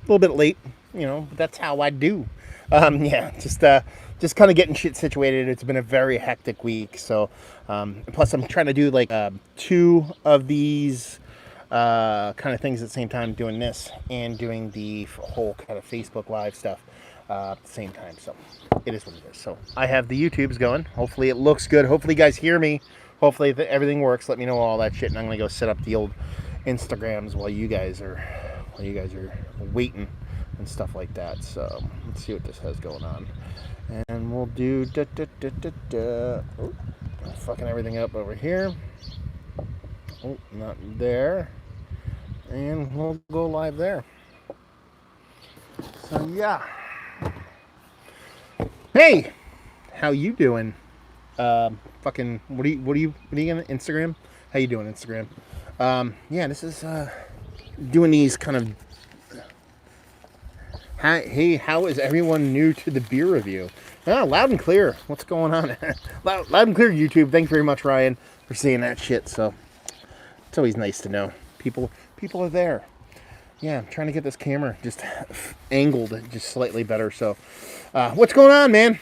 little bit late, but that's how I do. Yeah, just kind of getting shit situated. It's been a very hectic week. So, plus I'm trying to do like two of these kind of things at the same time, doing this and doing the whole kind of Facebook Live stuff at the same time. So it is what it is. So I have the YouTubes going. Hopefully it looks good. Hopefully you guys hear me. Hopefully everything works. Let me know all that shit, and I'm gonna go set up the old Instagrams while you guys are waiting and stuff like that. So let's see what this has going on, and we'll do oh, fucking everything up over here. Oh, not there. And we'll go live there. So yeah. Hey, how you doing? Fucking what are you gonna Instagram? How you doing, Instagram? Yeah, this is doing these kind of. Hey, how is everyone new to the beer review? Loud and clear. What's going on? loud and clear, YouTube. Thanks very much, Ryan, for saying that shit. So it's always nice to know people are there. Yeah, I'm trying to get this camera just angled just slightly better. So, what's going on, man?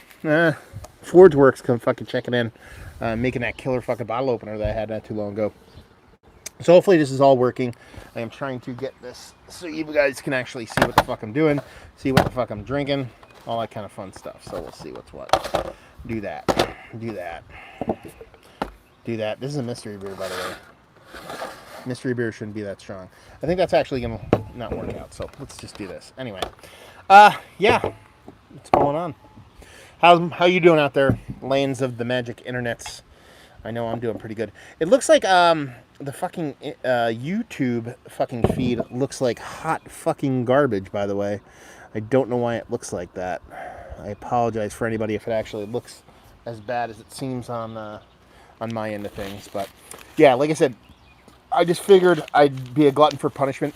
Forge Works, come fucking checking in, making that killer fucking bottle opener that I had not too long ago. So hopefully this is all working. I am trying to get this so you guys can actually see what the fuck I'm doing, see what the fuck I'm drinking, all that kind of fun stuff. So we'll see what's what. Do that. This is a mystery beer, by the way. Mystery beer shouldn't be that strong. I think that's actually gonna not work out. So let's just do this anyway. Yeah, what's going on? How you doing out there, lanes of the magic internets? I know I'm doing pretty good. It looks like the fucking YouTube fucking feed looks like hot fucking garbage, by the way. I don't know why it looks like that. I apologize for anybody if it actually looks as bad as it seems on my end of things. But yeah, like I said, I just figured I'd be a glutton for punishment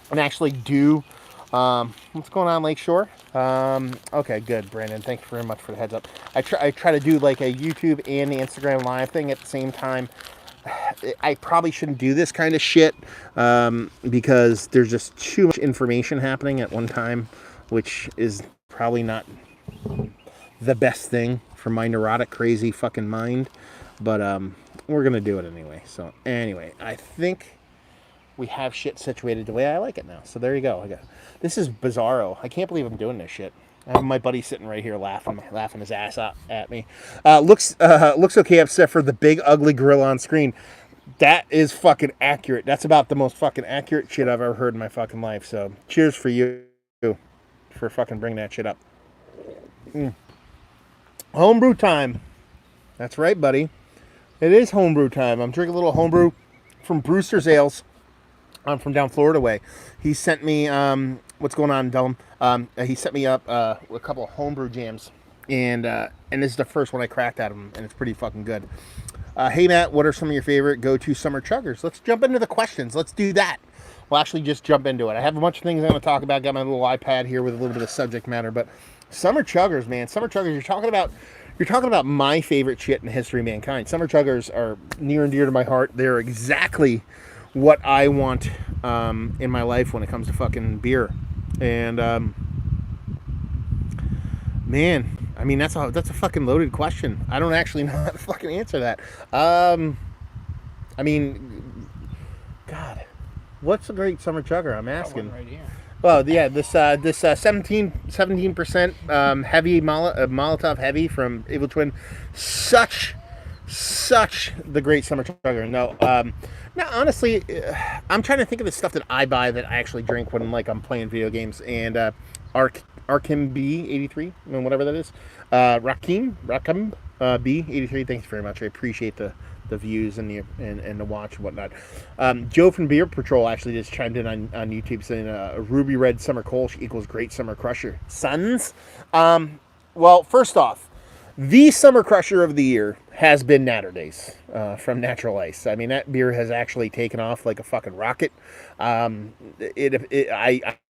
and actually do what's going on, Lakeshore? Okay, good, Brandon. Thank you very much for the heads up. I try to do like a YouTube and the Instagram live thing at the same time. I probably shouldn't do this kind of shit because there's just too much information happening at one time, which is probably not the best thing for my neurotic, crazy fucking mind. But we're gonna do it anyway. So anyway, I think we have shit situated the way I like it now. So there you go. This is bizarro. I can't believe I'm doing this shit. I have my buddy sitting right here laughing his ass up at me. Looks okay except for the big ugly gorilla on screen. That is fucking accurate. That's about the most fucking accurate shit I've ever heard in my fucking life. So cheers for you for fucking bringing that shit up. Homebrew time. That's right, buddy. It is homebrew time. I'm drinking a little homebrew from Brewster's Ales. I'm from down Florida way. He sent me, what's going on, Dylan? He sent me up a couple of homebrew jams, and this is the first one I cracked at him, and it's pretty fucking good. Hey, Matt, what are some of your favorite go-to summer chuggers? Let's jump into the questions. Let's do that. We'll actually just jump into it. I have a bunch of things I'm going to talk about. Got my little iPad here with a little bit of subject matter, but summer chuggers, man. Summer chuggers, you're talking about my favorite shit in the history of mankind. Summer chuggers are near and dear to my heart. They're exactly what I want in my life when it comes to fucking beer. And man, I mean that's a fucking loaded question. I don't actually know how to fucking answer that. I mean, God, what's a great summer chugger? I'm asking. Right here. Well, yeah, this 17% heavy Molotov heavy from Evil Twin, such the great summer chugger. No, honestly, I'm trying to think of the stuff that I buy that I actually drink when like I'm playing video games. And Arkham B83, whatever that is, Rakim B83. Thanks very much. I appreciate the views and the watch and whatnot. Joe from Beer Patrol actually just chimed in on YouTube saying a ruby red summer kolsch equals great summer crusher. Sons? Well, first off, the summer crusher of the year has been Natterdays from Natural Ice. I mean, that beer has actually taken off like a fucking rocket. I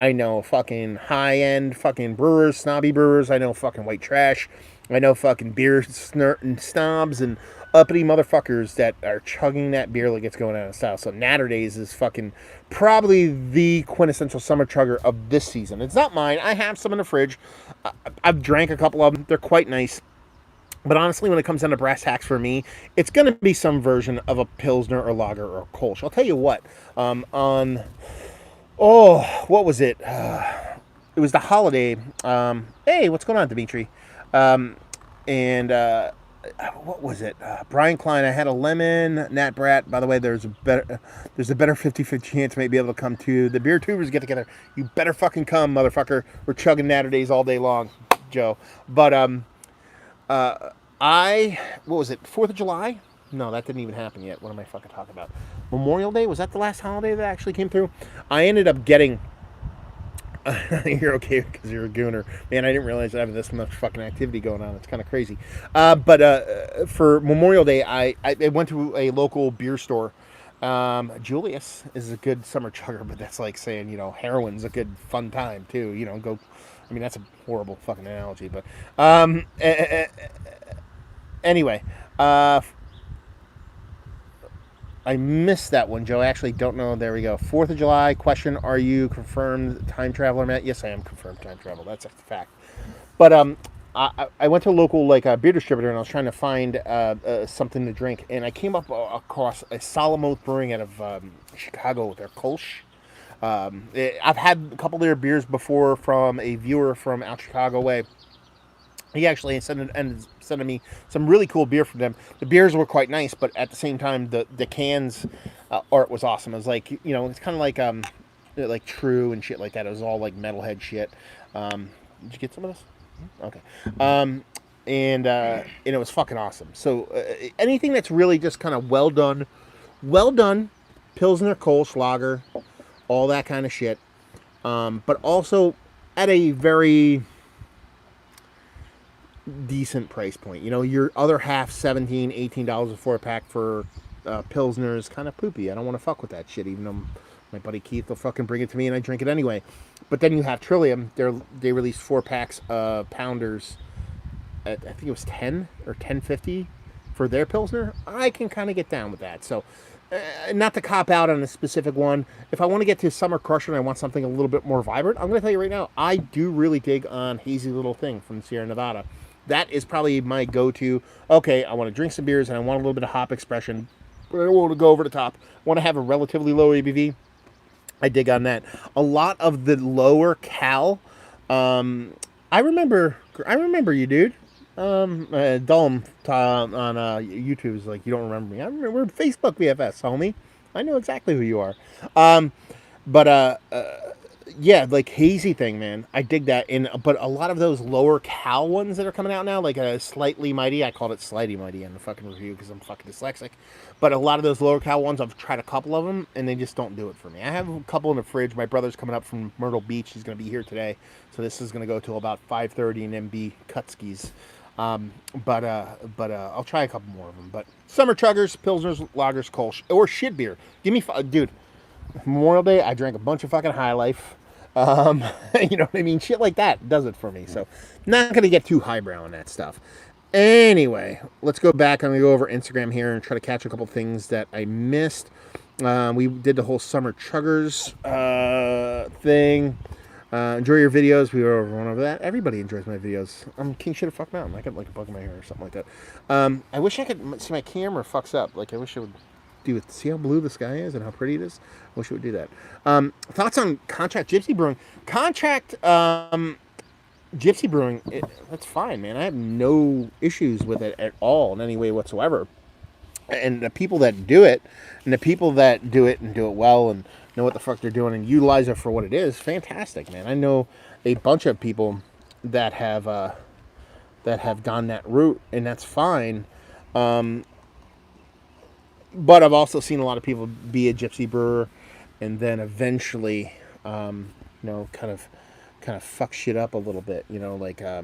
know fucking high-end fucking brewers, snobby brewers. I know fucking white trash. I know fucking beer snobs and uppity motherfuckers that are chugging that beer like it's going out of style. So Natterdays is fucking probably the quintessential summer chugger of this season. It's not mine. I have some in the fridge. I've drank a couple of them. They're quite nice. But honestly, when it comes down to brass tacks for me, it's going to be some version of a Pilsner or Lager or Kolsch. I'll tell you what. What was it? It was the holiday. Hey, what's going on, Dimitri? And what was it? Brian Klein. I had a lemon. Nat Brat. By the way, there's a better 50-50 chance I may be able to come to the beer tubers get together. You better fucking come, motherfucker. We're chugging Natterdays all day long, Joe. But what was it? 4th of July? No, that didn't even happen yet. What am I fucking talking about? Memorial Day? Was that the last holiday that actually came through? I ended up getting. You're okay because you're a gooner. Man, I didn't realize I have this much fucking activity going on. It's kind of crazy. But for Memorial Day, I went to a local beer store. Julius is a good summer chugger, but that's like saying, heroin's a good fun time, too. Go. I mean, that's a horrible fucking analogy, but anyway, I missed that one, Joe. I actually don't know. There we go. 4th of July question: are you confirmed time traveler, Matt? Yes, I am confirmed time travel. That's a fact. But I went to a local beer distributor and I was trying to find something to drink, and I came up across a Solemn Oath Brewing out of Chicago with their Kolsch. I've had a couple of their beers before from a viewer from out Chicago way. He actually sent me some really cool beer from them. The beers were quite nice, but at the same time, the cans art was awesome. It was like, it's kind of like True and shit like that. It was all like metalhead shit. Did you get some of this? Okay. And it was fucking awesome. So anything that's really just kind of well done, Pilsner, Kolsch, Lager, all that kind of shit. But also at a very decent price point. Your other half, $17, $18 a 4-pack for Pilsner is kind of poopy. I don't want to fuck with that shit, even though my buddy Keith will fucking bring it to me and I drink it anyway. But then you have Trillium. They released 4-packs of Pounders at, I think it was 10 or 10.50 for their Pilsner. I can kind of get down with that. So not to cop out on a specific one. If I want to get to Summer Crusher and I want something a little bit more vibrant, I'm going to tell you right now, I do really dig on Hazy Little Thing from Sierra Nevada. That is probably my go-to. Okay, I want to drink some beers and I want a little bit of hop expression, but I don't want to go over the top. I want to have a relatively low ABV. I dig on that. A lot of the lower cal. I remember you, dude. Dulm on YouTube is like, you don't remember me. I remember. We're Facebook BFS, homie. I know exactly who you are. Yeah, like Hazy Thing, man. I dig that. But a lot of those lower cal ones that are coming out now, like a Slightly Mighty, I called it Slighty Mighty in the fucking review because I'm fucking dyslexic. But a lot of those lower cal ones, I've tried a couple of them, and they just don't do it for me. I have a couple in the fridge. My brother's coming up from Myrtle Beach. He's going to be here today. So this is going to go till about 5:30 and then be Kutskis. I'll try a couple more of them. But summer chuggers, Pilsners, Lagers, Kolsch, or shit beer. Give me, dude, Memorial Day, I drank a bunch of fucking High Life. You know what I mean? Shit like that does it for me. So, not going to get too highbrow on that stuff. Anyway, let's go back. I'm going to go over Instagram here and try to catch a couple things that I missed. We did the whole summer chuggers thing. Enjoy your videos. We were over one over that. Everybody enjoys my videos. I'm king shit of fuck mountain. I got like a bug in my hair or something like that. I wish I could see my camera fucks up. Like I wish it would do it. See how blue the sky is and how pretty it is? I wish it would do that. Thoughts on Contract Gypsy Brewing? Contract Gypsy Brewing, that's fine, man. I have no issues with it at all in any way whatsoever. And the people that do it, and do it well and know what the fuck they're doing and utilize it for what it is, fantastic, man. I know a bunch of people that have gone that route, and that's fine. But I've also seen a lot of people be a gypsy brewer and then eventually, kind of fuck shit up a little bit, I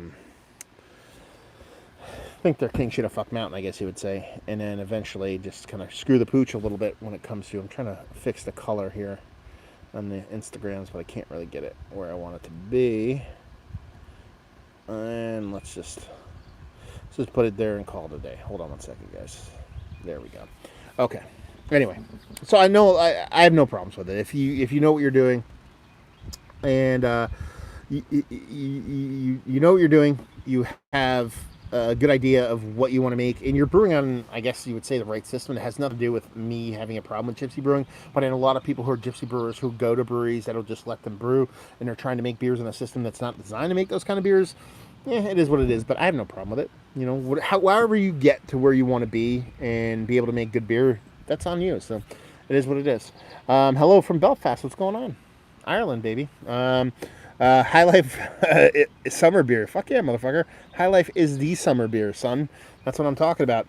think they're king shit of fuck mountain, I guess you would say. And then eventually just kind of screw the pooch a little bit when it comes to, I'm trying to fix the color here on the Instagrams, but I can't really get it where I want it to be. And let's just So just put it there and call it a day. Hold on one second, guys. There we go. Okay. Anyway, so I know I have no problems with it. If you know what you're doing, and you know what you're doing, you have a good idea of what you want to make, and you're brewing on, I guess you would say, the right system. It has nothing to do with me having a problem with gypsy brewing, but I know a lot of people who are gypsy brewers who go to breweries that'll just let them brew, and they're trying to make beers in a system that's not designed to make those kind of beers. Yeah, it is what it is, but I have no problem with it. You know, however you get to where you want to be and be able to make good beer, that's on you. So it is what it is. Hello from Belfast. What's going on? Ireland, baby. High Life summer beer. Fuck yeah, motherfucker. High Life is the summer beer, son. That's what I'm talking about.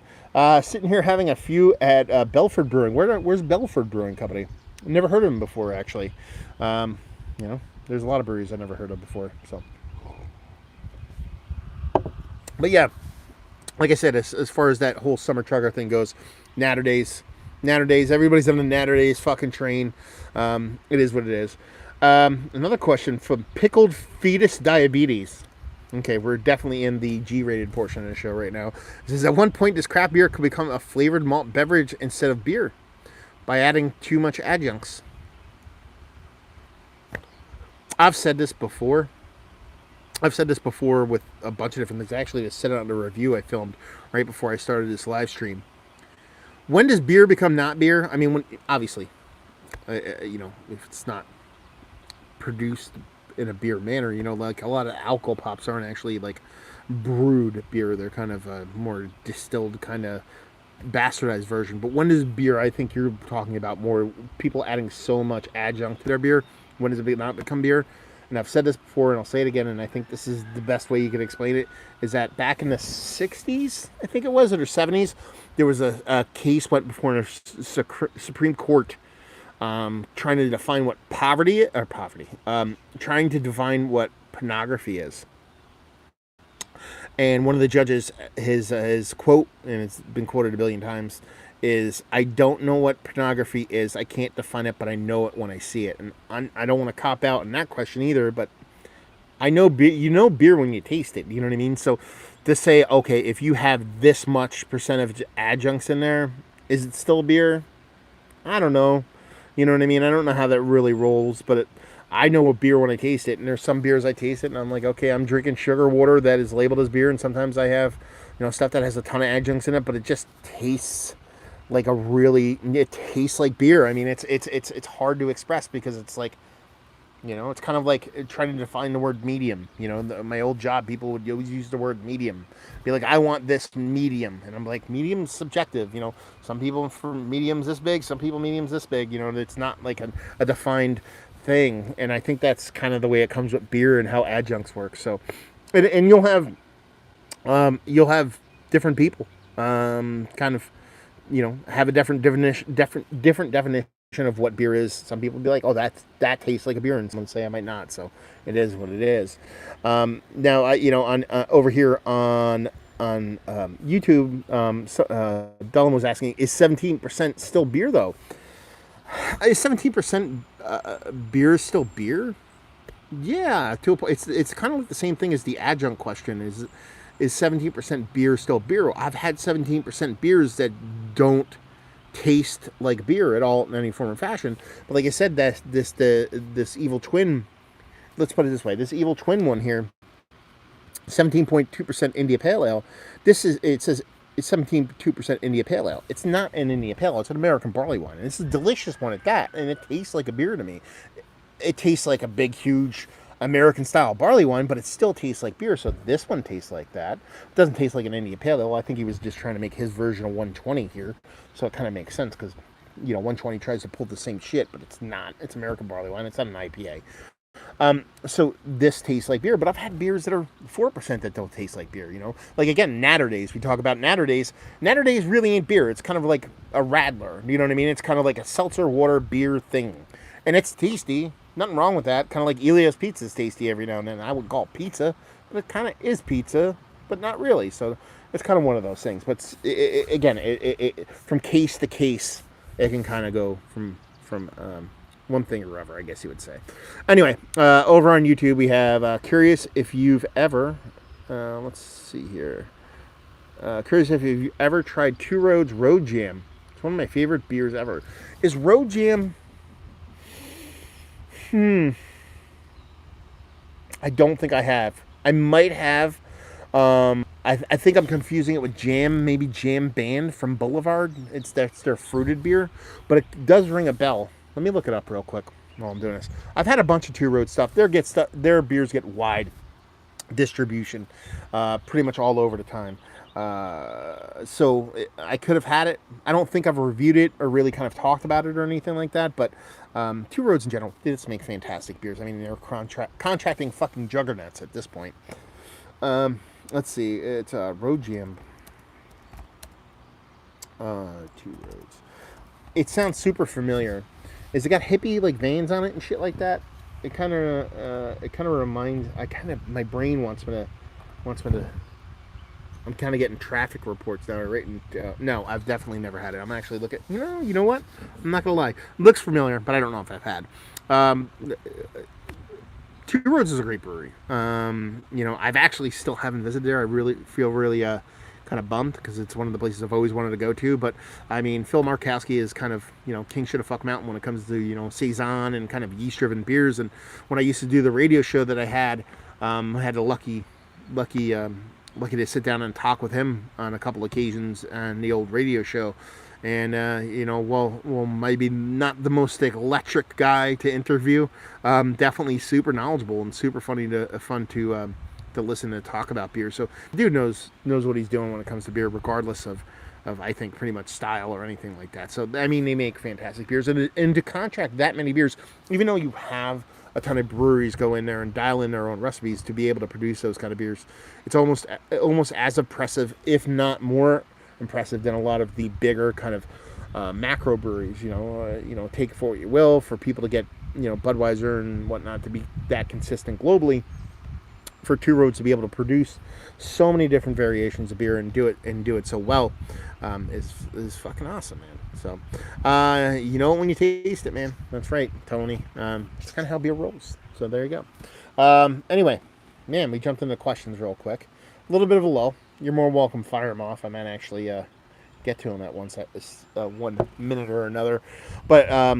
Sitting here having a few at Belford Brewing. Where's Belford Brewing Company? Never heard of them before, actually. You know, there's a lot of breweries I've never heard of before. So, but yeah, like I said, as far as that whole summer trucker thing goes, Natter Days, everybody's on the Natter Days fucking train. It is what it is. Another question from Pickled Fetus Diabetes. Okay, we're definitely in the G-rated portion of the show right now. It says, at one point, this craft beer could become a flavored malt beverage instead of beer by adding too much adjuncts. I've said this before. With a bunch of different things. I actually just said it on a review I filmed right before I started this live stream. When does beer become not beer? I mean, obviously, you know, if it's not produced in a beer manner, you know, like a lot of alcohol pops aren't actually like brewed beer. They're kind of a more distilled, kind of bastardized version. But when does beer, I think you're talking about more people adding so much adjunct to their beer, when does it not become beer? And I've said this before, and I'll say it again, and I think this is the best way you can explain it, is that back in the 60s, I think it was, or 70s, there was a case went before a Supreme Court trying to define what trying to define what pornography is. And one of the judges, his quote, and it's been quoted a billion times, is, I don't know what pornography is. I can't define it, but I know it when I see it. And I don't want to cop out in that question either, but I know beer, you know beer when you taste it. You know what I mean? So to say, okay, if you have this much percent of adjuncts in there, is it still beer? I don't know. You know what I mean? I don't know how that really rolls, but I know a beer when I taste it. And there's some beers I taste it, and I'm like, okay, I'm drinking sugar water that is labeled as beer. And sometimes I have, you know, stuff that has a ton of adjuncts in it, but it just tastes like it tastes like beer. I mean, it's hard to express because it's like, you know, it's kind of like trying to define the word medium. You know, my old job, people would always use the word medium. Be like, I want this medium. And I'm like, medium's subjective. You know, some people for medium's this big, some people medium's this big. You know, it's not like a defined thing. And I think that's kind of the way it comes with beer and how adjuncts work. So, and you'll have different people kind of, you know, have a different definition of what beer is. Some people be like, oh, that tastes like a beer, and someone say I might not. So it is what it is. Now, you know, on over here on YouTube, Dullum was asking, is 17% still beer though? Is 17% beer still beer? Yeah, to a point. It's kind of like the same thing as the adjunct question. Is 17% beer still beer? I've had 17% beers that don't taste like beer at all in any form or fashion. But like I said, that this Evil Twin, let's put it this way, this Evil Twin one here, 17.2% India Pale Ale. It says it's 17.2% India Pale Ale. It's not an India Pale Ale. It's an American barley wine. And it's a delicious one at that. And it tastes like a beer to me. It tastes like a big, huge American style barley wine, but it still tastes like beer. So this one tastes like that. It doesn't taste like an India Pale Ale. I think he was just trying to make his version of 120 here. So it kind of makes sense because, you know, 120 tries to pull the same shit, but it's not. It's American barley wine. It's not an IPA. So this tastes like beer, but I've had beers that are 4% that don't taste like beer, you know? Like, again, Natter Days. We talk about Natter Days. Natter Days really ain't beer. It's kind of like a Radler. You know what I mean? It's kind of like a seltzer water beer thing. And it's tasty. Nothing wrong with that. Kind of like Elia's Pizza is tasty every now and then. I would call it pizza, but it kind of is pizza, but not really. So it's kind of one of those things. But again, from case to case, it can kind of go from one thing or other, I guess you would say. Anyway, over on YouTube, we have curious if you've ever, let's see here. Curious if you've ever tried Two Roads Road Jam. It's one of my favorite beers ever. Is Road Jam... I don't think I have. I might have. I think I'm confusing it with Jam, maybe Jam Band from Boulevard. That's their fruited beer, but it does ring a bell. Let me look it up real quick while I'm doing this. I've had a bunch of Two Road stuff. Their beers get wide distribution, pretty much all over the time. So I could have had it. I don't think I've reviewed it or really kind of talked about it or anything like that, but Two Roads in general, they just make fantastic beers. I mean, they're contracting fucking juggernauts at this point. Let's see. It's Road Jam. Two Roads. It sounds super familiar. Is it got hippie like veins on it and shit like that? It kind of reminds. My brain wants me to. I'm kind of getting traffic reports now. Right? No, I've definitely never had it. I'm actually looking. You know what? I'm not gonna lie. It looks familiar, but I don't know if I've had. Two Roads is a great brewery. I've actually still haven't visited there. I really feel kind of bummed because it's one of the places I've always wanted to go to. But I mean, Phil Markowski is kind of king shit of fuck mountain when it comes to saison and kind of yeast driven beers. And when I used to do the radio show that I had the lucky to sit down and talk with him on a couple occasions on the old radio show. And maybe not the most electric guy to interview. Definitely super knowledgeable and super fun to listen to talk about beer. So the dude knows what he's doing when it comes to beer, regardless of I think pretty much style or anything like that. So I mean, they make fantastic beers, and to contract that many beers, even though you have a ton of breweries go in there and dial in their own recipes to be able to produce those kind of beers, it's almost as impressive, if not more impressive, than a lot of the bigger kind of macro breweries. Take it for what you will, for people to get Budweiser and whatnot to be that consistent globally. For Two Roads to be able to produce so many different variations of beer and do it so well is fucking awesome, man. So when you taste it, man. That's right, Tony. It's kind of how beer rolls. So there you go. Anyway, man, we jumped into questions real quick. A little bit of a lull. You're more welcome. Fire them off. I might actually get to them at once at this 1 minute or another. But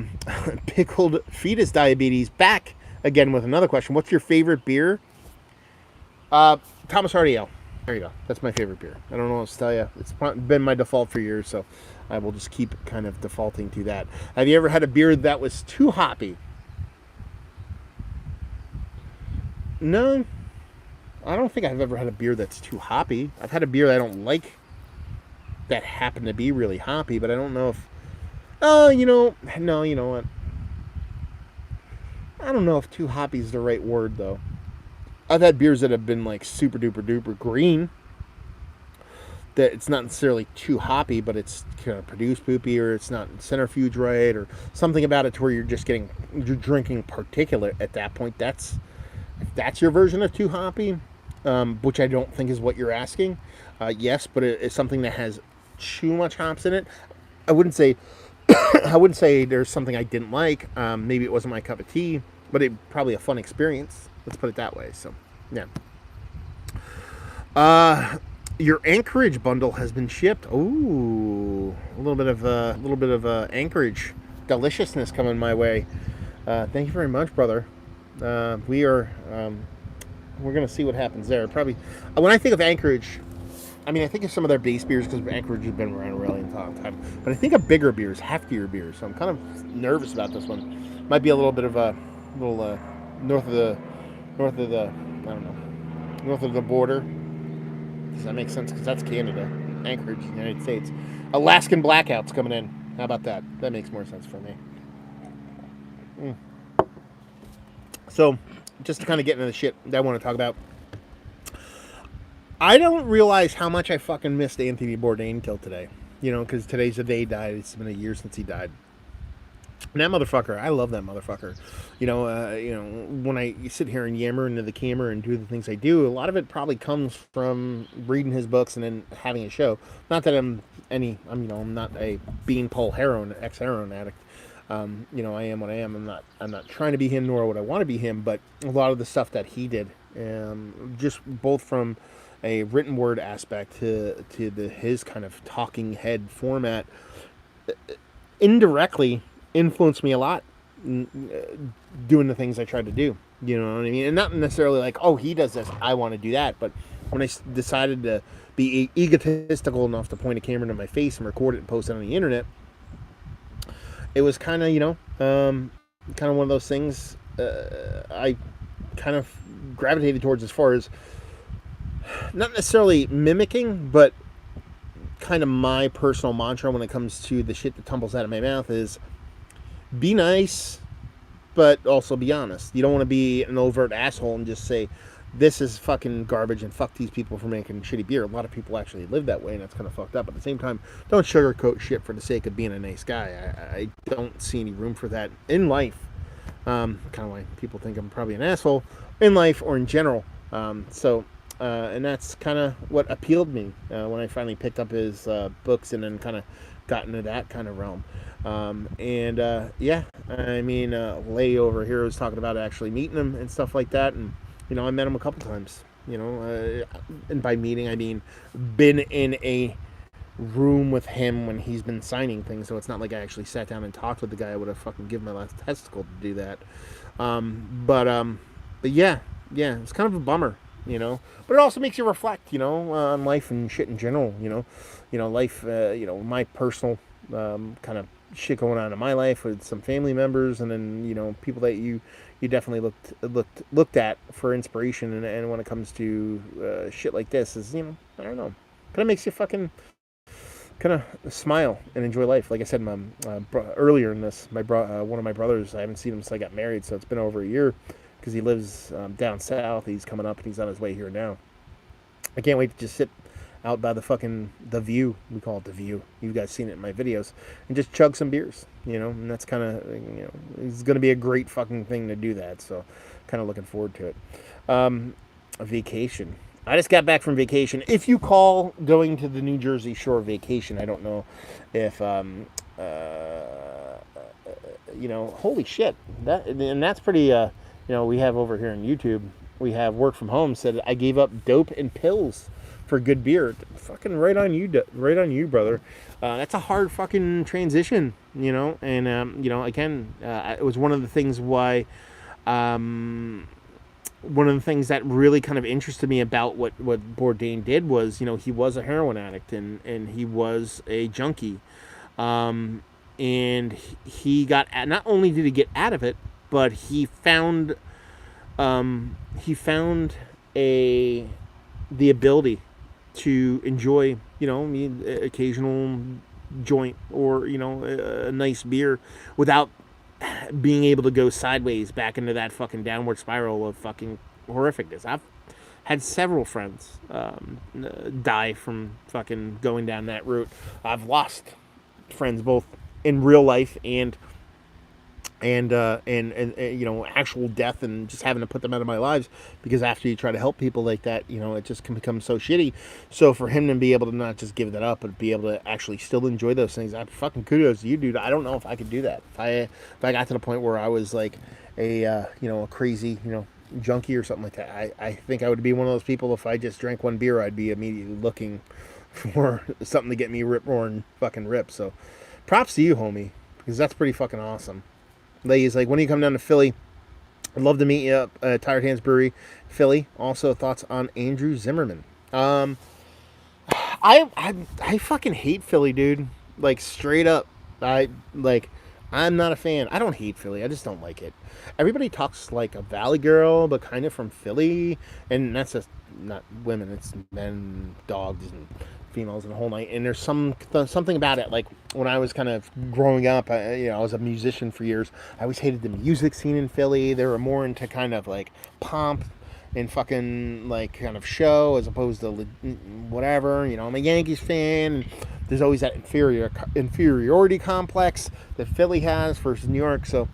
Pickled Fetus Diabetes back again with another question. What's your favorite beer? Thomas Hardy Ale. There you go. That's my favorite beer. I don't know what else to tell you. It's been my default for years, so I will just keep kind of defaulting to that. Have you ever had a beer that was too hoppy? No. I don't think I've ever had a beer that's too hoppy. I've had a beer that I don't like that happened to be really hoppy, but I don't know if... No, you know what? I don't know if too hoppy is the right word, though. I've had beers that have been like super duper duper green. That it's not necessarily too hoppy, but it's kind of produced poopy, or it's not centrifuge right, or something about it to where you're drinking particulate at that point. If that's your version of too hoppy, which I don't think is what you're asking. Yes, but it's something that has too much hops in it. I wouldn't say there's something I didn't like. Maybe it wasn't my cup of tea, but it probably a fun experience. Let's put it that way. So, yeah. Your Anchorage bundle has been shipped. Ooh, a little bit of Anchorage deliciousness coming my way. Thank you very much, brother. We're gonna see what happens there. Probably when I think of Anchorage, I mean I think of some of their base beers because Anchorage has been around a really long time. But I think of bigger beers, heftier beers. So I'm kind of nervous about this one. Might be a little bit of a north of the border. Does that make sense? Because that's Canada. Anchorage, United States. Alaskan blackouts coming in. How about that? That makes more sense for me. So, just to kind of get into the shit that I want to talk about. I don't realize how much I fucking missed Anthony Bourdain until today. Because today's the day he died. It's been a year since he died. And that motherfucker, I love that motherfucker. When I sit here and yammer into the camera and do the things I do, a lot of it probably comes from reading his books and then having a show. Not that I'm not a beanpole ex-heroin addict. I am what I am. I'm not trying to be him, nor would I want to be him. But a lot of the stuff that he did, just both from, a written word aspect to his kind of talking head format indirectly influenced me a lot doing the things I tried to do. You know what I mean? And not necessarily like, oh, he does this, I want to do that. But when I decided to be egotistical enough to point a camera to my face and record it and post it on the internet, it was kind of, kind of one of those things I kind of gravitated towards, as far as not necessarily mimicking, but kind of my personal mantra when it comes to the shit that tumbles out of my mouth is be nice, but also be honest. You don't want to be an overt asshole and just say, this is fucking garbage and fuck these people for making shitty beer. A lot of people actually live that way, and that's kind of fucked up. At the same time, don't sugarcoat shit for the sake of being a nice guy. I don't see any room for that in life. Kind of why people think I'm probably an asshole in life or in general. And that's kind of what appealed me when I finally picked up his books and then kind of got into that kind of realm. Lay over here was talking about actually meeting him and stuff like that. And, I met him a couple times, and by meeting, I mean, been in a room with him when he's been signing things. So it's not like I actually sat down and talked with the guy. I would have fucking given my last testicle to do that. But yeah, it's kind of a bummer, but it also makes you reflect, on life and shit in general, life, my personal, kind of shit going on in my life with some family members, and then, people that you definitely looked at for inspiration. And when it comes to, shit like this is, I don't know, kind of makes you fucking kind of smile and enjoy life. Like I said, earlier in this, one of my brothers, I haven't seen him since I got married, so it's been over a year, because he lives down south. He's coming up and he's on his way here now. I can't wait to just sit out by the view. We call it the view. You guys seen it in my videos, and just chug some beers, and that's kind of, it's going to be a great fucking thing to do that. So kind of looking forward to it. A vacation. I just got back from vacation. If you call going to the New Jersey Shore vacation, I don't know if, holy shit. That's pretty, we have over here on YouTube, we have Work From Home said, I gave up dope and pills for good beer. Fucking right on you, brother. That's a hard fucking transition, and, again, it was one of the things why, one of the things that really kind of interested me about what Bourdain did was, he was a heroin addict and he was a junkie. And he got, not only did he get out of it, but he found the ability to enjoy, occasional joint or, a nice beer without being able to go sideways back into that fucking downward spiral of fucking horrificness. I've had several friends die from fucking going down that route. I've lost friends both in real life and actual death, and just having to put them out of my lives, because after you try to help people like that, it just can become so shitty. So for him to be able to not just give that up, but be able to actually still enjoy those things, I fucking kudos to you, dude. I don't know if I could do that. If I got to the point where I was like a crazy, junkie or something like that, I think I would be one of those people. If I just drank one beer, I'd be immediately looking for something to get me rip-roaring fucking rip. So props to you, homie, because that's pretty fucking awesome. Ladies, like, when you come down to Philly, I'd love to meet you up at Tired Hands Brewery, Philly. Also, thoughts on Andrew Zimmerman. I fucking hate Philly, dude. Like, straight up. I'm not a fan. I don't hate Philly. I just don't like it. Everybody talks like a Valley girl, but kind of from Philly. And that's just not women. It's men, dogs, and females, and the whole night. And there's something about it. Like, when I was kind of growing up, I was a musician for years. I always hated the music scene in Philly. They were more into kind of like pomp and fucking like kind of show, as opposed to whatever. I'm a Yankees fan. And there's always that inferiority complex that Philly has versus New York. So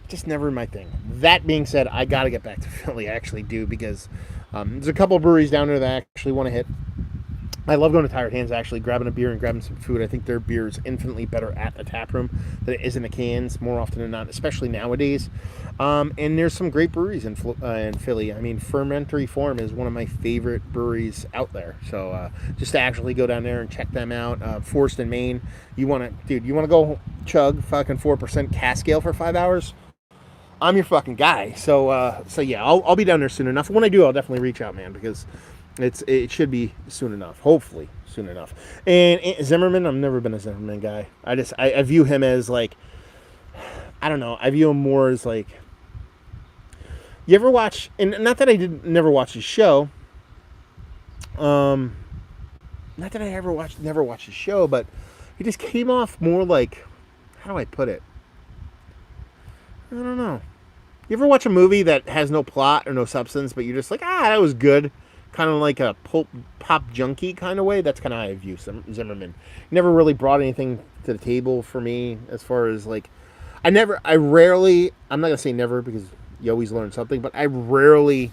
just never my thing. That being said, I got to get back to Philly. I actually do, because there's a couple of breweries down there that I actually want to hit. I love going to Tired Hands, actually, grabbing a beer and grabbing some food. I think their beer is infinitely better at the tap room than it is in the cans, more often than not, especially nowadays. And there's some great breweries in Philly. I mean, Fermentary Form is one of my favorite breweries out there. So just to actually go down there and check them out. Forest and Maine, you want to go chug fucking 4% cask ale for 5 hours? I'm your fucking guy. So yeah, I'll be down there soon enough. When I do, I'll definitely reach out, man, because it should be soon enough. Hopefully soon enough. And Zimmerman, I've never been a Zimmerman guy. I view him as like, I don't know. I view him more as like, you ever watch? And not that I never watch his show. Not that I never watched his show, but he just came off more like, how do I put it? I don't know. You ever watch a movie that has no plot or no substance, but you're just like, that was good? Kind of like a pop junkie kind of way. That's kind of how I view Zimmerman. Never really brought anything to the table for me as far as like, I'm not going to say never because you always learn something, but I rarely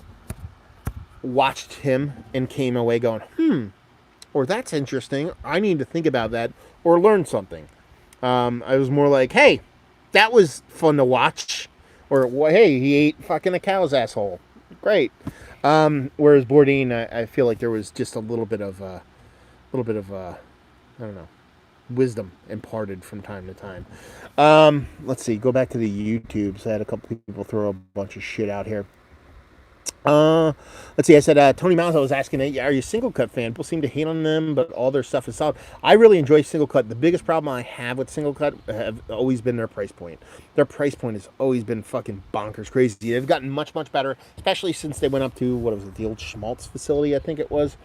watched him and came away going, or that's interesting. I need to think about that or learn something. I was more like, hey, that was fun to watch. Or, well, hey, he ate fucking a cow's asshole. Great. Whereas Bourdain, I feel like there was just a little bit of I don't know, wisdom imparted from time to time. Let's see. Go back to the YouTubes. I had a couple people throw a bunch of shit out here. Let's see. I said Tony Mazza was asking, are you a Single Cut fan? People seem to hate on them, but all their stuff is solid. I really enjoy Single Cut. The biggest problem I have with Single Cut have always been their price point. Their price point has always been fucking bonkers crazy. They've gotten much, much better, especially since they went up to, what was it, the old Schmaltz facility, I think it was.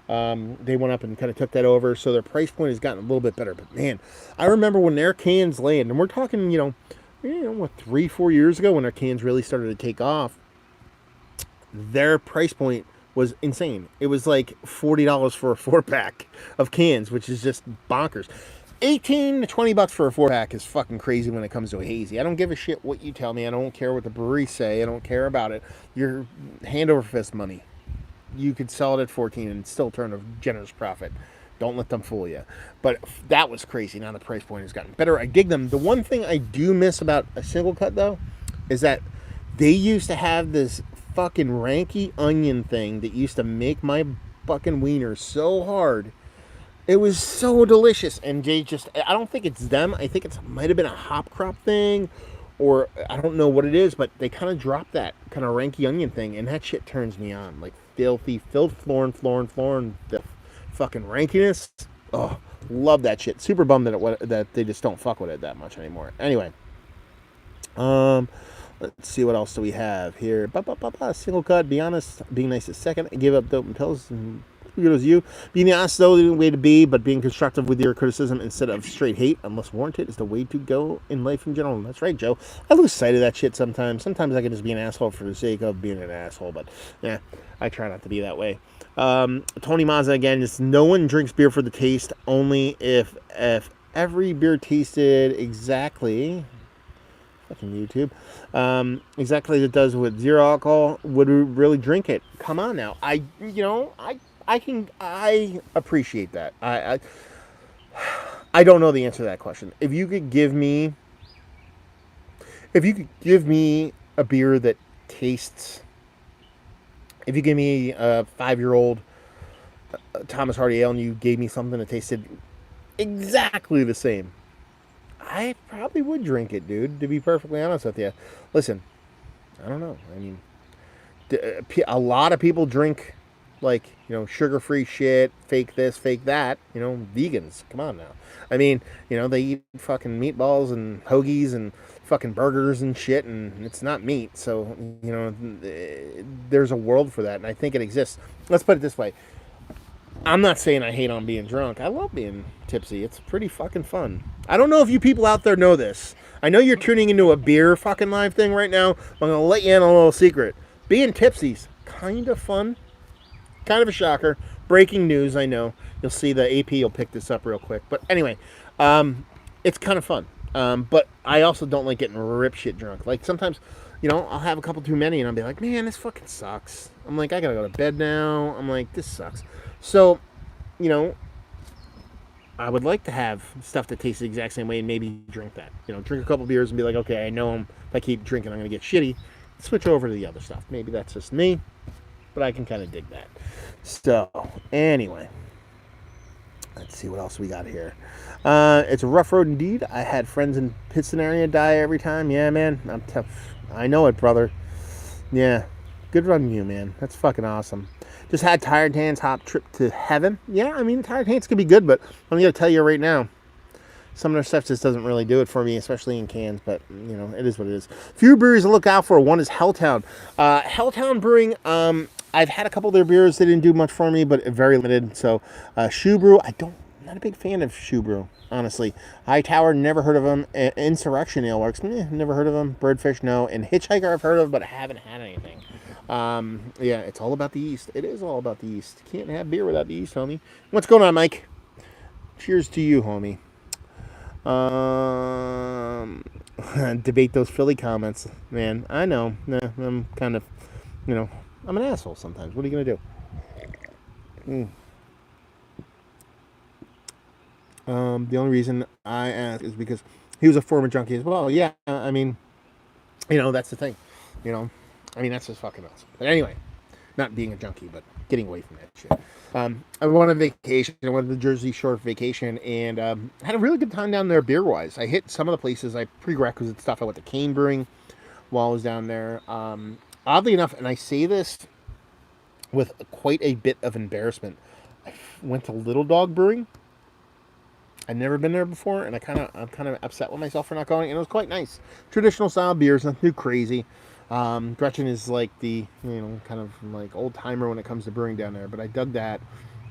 They went up and kind of took that over, so their price point has gotten a little bit better. But man, I remember when their cans landed, and we're talking, what, 3-4 years ago when their cans really started to take off. Their price point was insane. It was like $40 for a 4-pack of cans, which is just bonkers. $18 to $20 for a 4-pack is fucking crazy when it comes to a hazy. I don't give a shit what you tell me. I don't care what the breweries say. I don't care about it. You're hand over fist money. You could sell it at $14 and still turn a generous profit. Don't let them fool you. But that was crazy. Now the price point has gotten better. I dig them. The one thing I do miss about a Single Cut, though, is that they used to have this fucking ranky onion thing that used to make my fucking wiener so hard. It was so delicious, and they just, I don't think it's them. I think it might have been a hop crop thing, or I don't know what it is, but they kind of dropped that kind of ranky onion thing, and that shit turns me on. Like filthy, floor, the fucking rankiness. Oh, love that shit. Super bummed that they just don't fuck with it that much anymore. Anyway, let's see, what else do we have here? Single Cut, be honest, being nice is second. Give up dope and pills. And good as you. Being honest, though, the way to be, but being constructive with your criticism instead of straight hate, unless warranted, is the way to go in life in general. And that's right, Joe. I lose sight of that shit sometimes. Sometimes I can just be an asshole for the sake of being an asshole, but yeah, I try not to be that way. Tony Mazza, again, just no one drinks beer for the taste, only if every beer tasted exactly... fucking YouTube, exactly as it does with zero alcohol, would we really drink it? Come on now. I appreciate that. I don't know the answer to that question. If you could give me a beer that tastes, if you give me a 5-year-old Thomas Hardy Ale and you gave me something that tasted exactly the same, I probably would drink it, dude, to be perfectly honest with you. Listen, I don't know. I mean, a lot of people drink, like, sugar-free shit, fake this, fake that, vegans. Come on now. I mean, they eat fucking meatballs and hoagies and fucking burgers and shit, and it's not meat. So, there's a world for that, and I think it exists. Let's put it this way. I'm not saying I hate on being drunk. I love being tipsy. It's pretty fucking fun. I don't know if you people out there know this. I know you're tuning into a beer fucking live thing right now. I'm going to let you in on a little secret. Being tipsy's kind of fun. Kind of a shocker. Breaking news, I know. You'll see the AP will pick this up real quick. But anyway, it's kind of fun. But I also don't like getting rip shit drunk. Like sometimes, I'll have a couple too many and I'll be like, man, this fucking sucks. I'm like, I got to go to bed now. I'm like, this sucks. So you know, I would like to have stuff that tastes the exact same way and maybe drink that. You know, drink a couple beers and be like, okay, I know if I keep drinking, I'm going to get shitty. Switch over to the other stuff. Maybe that's just me, but I can kind of dig that. So, anyway, let's see what else we got here. It's a rough road indeed. I had friends in Pittston area die every time. Yeah, man, I'm tough. I know it, brother. Yeah, good run you, man. That's fucking awesome. Just had Tired Hands hop trip to heaven. Yeah, I mean, Tired Hands could be good, but I'm going to tell you right now, some of their stuff just doesn't really do it for me, especially in cans, but, you know, it is what it is. Few breweries to look out for. One is Helltown. Helltown Brewing, I've had a couple of their beers. They didn't do much for me, but very limited. So, Shoe Brew, I'm not a big fan of Shoe Brew, honestly. Hightower, never heard of them. Insurrection Ale Works, never heard of them. Birdfish, no. And Hitchhiker, I've heard of, but I haven't had anything. Yeah, it's all about the yeast. It is all about the yeast. Can't have beer without the yeast, homie. What's going on, Mike? Cheers to you, homie. Debate those Philly comments, man. I know. I'm kind of, you know, I'm an asshole sometimes. What are you gonna do? The only reason I ask is because he was a former junkie as well. Yeah, I mean, you know, that's the thing. You know, I mean, that's just fucking awesome. But anyway, not being a junkie, but getting away from that shit. I went on vacation. I went to the Jersey Shore vacation and had a really good time down there beer-wise. I hit some of the places. I prerequisite stuff. I went to Cane Brewing while I was down there. Oddly enough, and I say this with quite a bit of embarrassment, I went to Little Dog Brewing. I'd never been there before, and I'm kind of upset with myself for not going. And it was quite nice. Traditional style beers, nothing too crazy. Gretchen is like the, you know, kind of like old timer when it comes to brewing down there, but I dug that.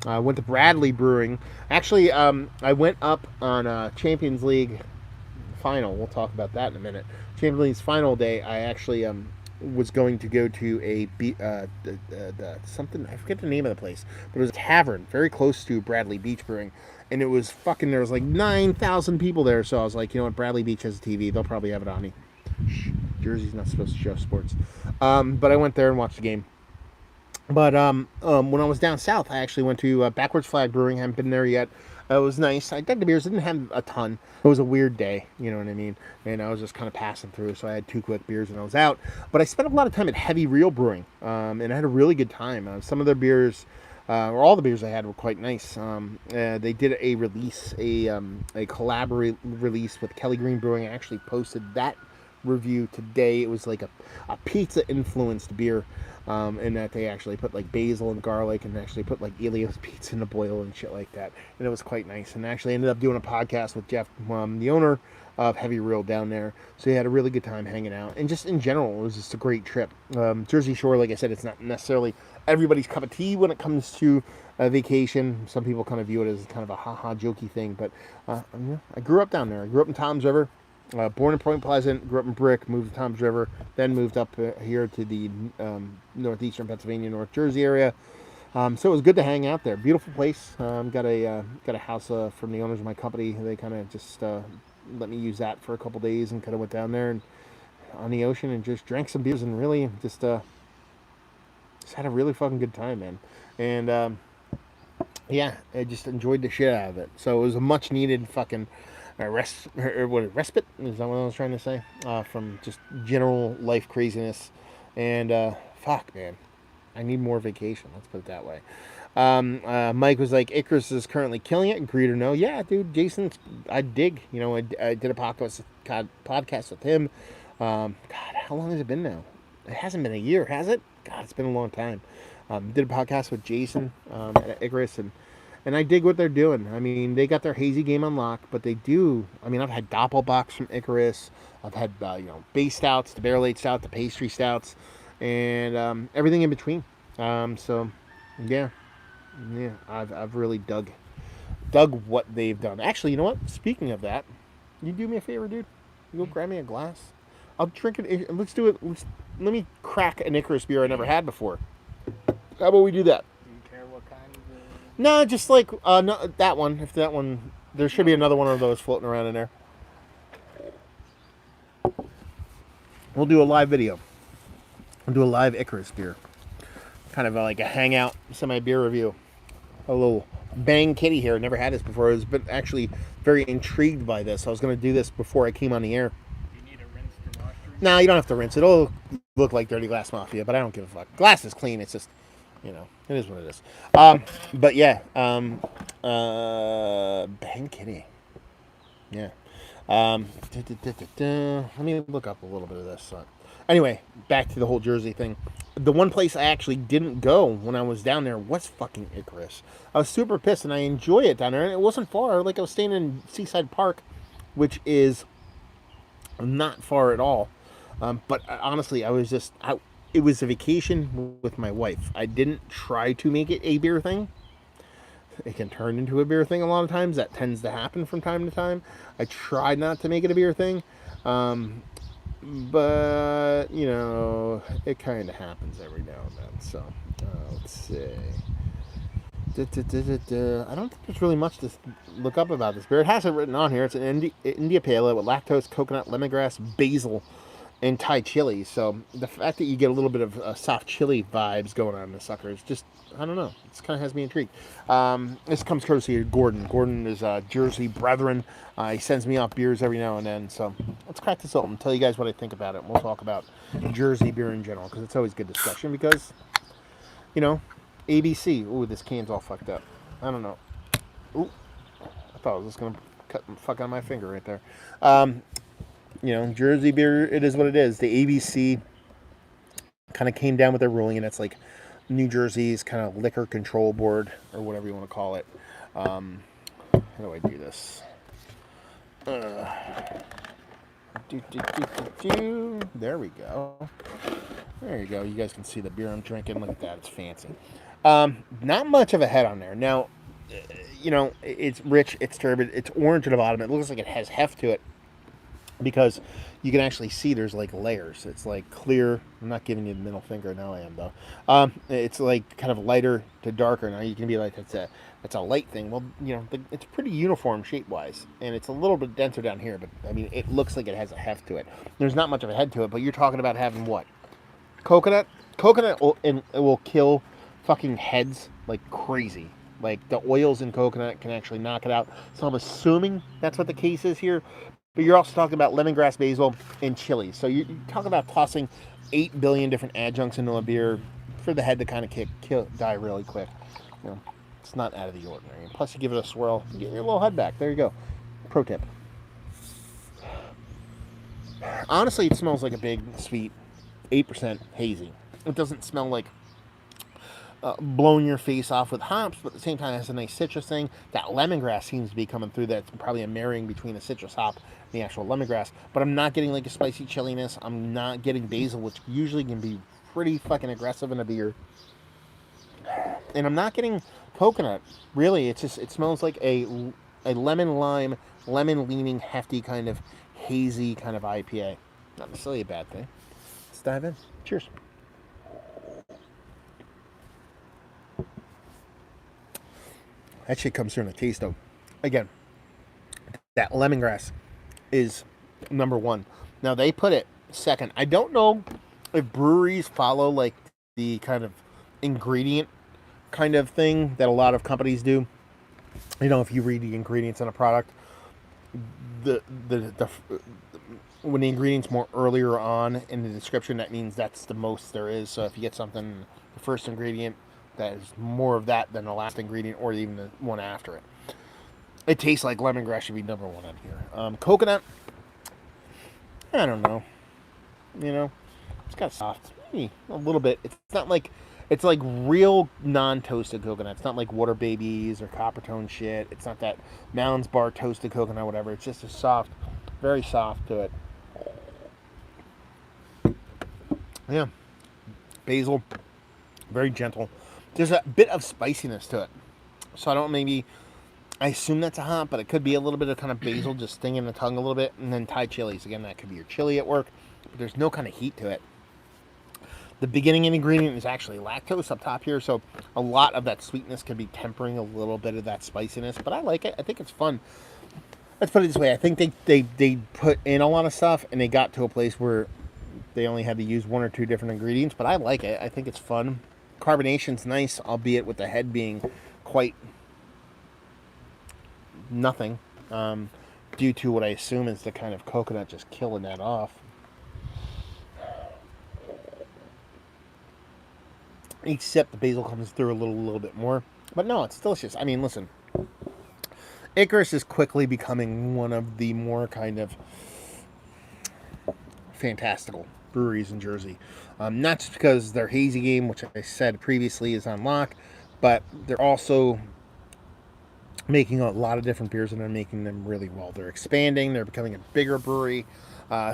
I went to Bradley Brewing. Actually, I went up on Champions League final. We'll talk about that in a minute. Champions League's final day, I actually was going to go to something, I forget the name of the place, but it was a tavern very close to Bradley Beach Brewing, and it was fucking, there was like 9,000 people there, so I was like, you know what, Bradley Beach has a TV, they'll probably have it on me. Jersey's not supposed to show sports. But I went there and watched the game. But when I was down south, I actually went to Backwards Flag Brewing. I haven't been there yet. It was nice. I dug the beers. Didn't have a ton. It was a weird day, you know what I mean? And I was just kind of passing through, so I had 2 quick beers and I was out. But I spent a lot of time at Heavy Reel Brewing, and I had a really good time. Some of their beers, or all the beers I had, were quite nice. They did a release, a collaborate release with Kelly Green Brewing. I actually posted that review today. It was like a pizza influenced beer, in that they actually put like basil and garlic and actually put like Elio's pizza in a boil and shit like that, and it was quite nice. And actually ended up doing a podcast with Jeff, the owner of Heavy Reel down there, so he had a really good time hanging out, and just in general it was just a great trip. Jersey Shore, like I said, it's not necessarily everybody's cup of tea when it comes to a vacation. Some people kind of view it as kind of a haha jokey thing, but I grew up down there. I grew up in Toms River. Born in Point Pleasant, grew up in Brick, moved to Toms River, then moved up here to the northeastern Pennsylvania, North Jersey area. So it was good to hang out there. Beautiful place. Got a house from the owners of my company. They kind of just let me use that for a couple days and kind of went down there and on the ocean and just drank some beers and really just had a really fucking good time, man. And yeah, I just enjoyed the shit out of it. So it was a much needed fucking respite, is that what I was trying to say, from just general life craziness. And fuck, man, I need more vacation, let's put it that way. Mike was like, Icarus is currently killing it, agreed or no. Yeah, dude, Jason, I dig, you know, I did a podcast with him. God, how long has it been now? It hasn't been a year, has it? God, it's been a long time. Did a podcast with Jason at Icarus, and I dig what they're doing. I mean, they got their hazy game on lock, but they do. I mean, I've had Doppelbocks from Icarus. I've had, base stouts, the barrel-aged stout, the pastry stouts, and everything in between. So, yeah, I've really dug what they've done. Actually, you know what? Speaking of that, you do me a favor, dude. You go grab me a glass. I'll drink it. Let's do it. Let me crack an Icarus beer I never had before. How about we do that? No, just like no, that one. If that one, there should be another one of those floating around in there. We'll do a live video. We'll do a live Icarus beer, kind of like a hangout, semi beer review, a little Bang Kitty here. Never had this before. I was actually very intrigued by this. I was going to do this before I came on the air. Do you need a rinse to wash? No, you don't have to rinse it. It'll look like Dirty Glass Mafia, but I don't give a fuck. Glass is clean. It's just, it is what it is. But yeah, Bang Kitty. Yeah. Let me look up a little bit of this. Anyway, back to the whole Jersey thing. The one place I actually didn't go when I was down there was fucking Icarus. I was super pissed, and I enjoy it down there, and it wasn't far. Like, I was staying in Seaside Park, which is not far at all. But honestly, it was a vacation with my wife. I didn't try to make it a beer thing. It can turn into a beer thing a lot of times. That tends to happen from time to time. I tried not to make it a beer thing. But, it kind of happens every now and then. So, let's see. I don't think there's really much to look up about this beer. It has it written on here. It's an India Pale Ale with lactose, coconut, lemongrass, basil, and Thai chili. So the fact that you get a little bit of soft chili vibes going on in the sucker is just, I don't know. It kind of has me intrigued. This comes courtesy of Gordon. Gordon is a Jersey brethren. He sends me off beers every now and then. So let's crack this open and tell you guys what I think about it. And we'll talk about Jersey beer in general because it's always good discussion because, ABC. Ooh, this can's all fucked up. I don't know. Ooh, I thought I was just going to cut the fuck out of my finger right there. Jersey beer, it is what it is. The ABC kind of came down with their ruling, and it's like New Jersey's kind of liquor control board, or whatever you want to call it. How do I do this? There we go. There you go. You guys can see the beer I'm drinking. Look at that. It's fancy. Not much of a head on there. Now, it's rich, it's turbid, it's orange at the bottom. It looks like it has heft to it because you can actually see there's like layers. It's like clear. I'm not giving you the middle finger. Now I am, though. It's like kind of lighter to darker. Now you can be like, that's a light thing. Well, it's pretty uniform shape-wise, and it's a little bit denser down here, but, I mean, it looks like it has a heft to it. There's not much of a head to it, but you're talking about having what? Coconut will kill fucking heads like crazy. Like, the oils in coconut can actually knock it out. So I'm assuming that's what the case is here. But you're also talking about lemongrass, basil, and chili. So you talk about tossing 8 billion different adjuncts into a beer for the head to kind of die really quick. It's not out of the ordinary. And plus, you give it a swirl, you get your little head back. There you go. Pro tip. Honestly, it smells like a big, sweet 8% hazy. It doesn't smell like blowing your face off with hops, but at the same time it has a nice citrus thing. That lemongrass seems to be coming through. That's probably a marrying between a citrus hop and the actual lemongrass. But I'm not getting like a spicy chilliness. I'm not getting basil, which usually can be pretty fucking aggressive in a beer. And I'm not getting coconut. Really, it smells like a lemon lime, lemon leaning, hefty kind of hazy kind of IPA. Not necessarily a bad thing. Let's dive in. Cheers. That shit comes through in the taste, though. Again, that lemongrass is number one. Now, they put it second. I don't know if breweries follow, like, the kind of ingredient kind of thing that a lot of companies do. If you read the ingredients in a product, when the ingredient's more earlier on in the description, that means that's the most there is. So if you get something, the first ingredient, that is more of that than the last ingredient or even the one after it. It tastes like lemongrass should be number one on here. Coconut, I don't know. It's got soft, maybe a little bit. It's like real non-toasted coconut. It's not like Water Babies or Coppertone shit. It's not that Mounds Bar toasted coconut, whatever. It's just a soft, very soft to it. Yeah. Basil, very gentle. There's a bit of spiciness to it. So I assume that's a hop, but it could be a little bit of kind of basil just stinging the tongue a little bit. And then Thai chilies. Again, that could be your chili at work. But there's no kind of heat to it. The beginning ingredient is actually lactose up top here. So a lot of that sweetness can be tempering a little bit of that spiciness. But I like it. I think it's fun. Let's put it this way. I think they put in a lot of stuff, and they got to a place where they only had to use one or two different ingredients. But I like it. I think it's fun. Carbonation's nice, albeit with the head being quite nothing, due to what I assume is the kind of coconut just killing that off. Each sip, the basil comes through a little bit more. But no, it's delicious. I mean, listen, Icarus is quickly becoming one of the more kind of fantastical breweries in Jersey. Not just because their hazy game, which I said previously, is on lock, but they're also making a lot of different beers and they're making them really well. They're expanding. They're becoming a bigger brewery.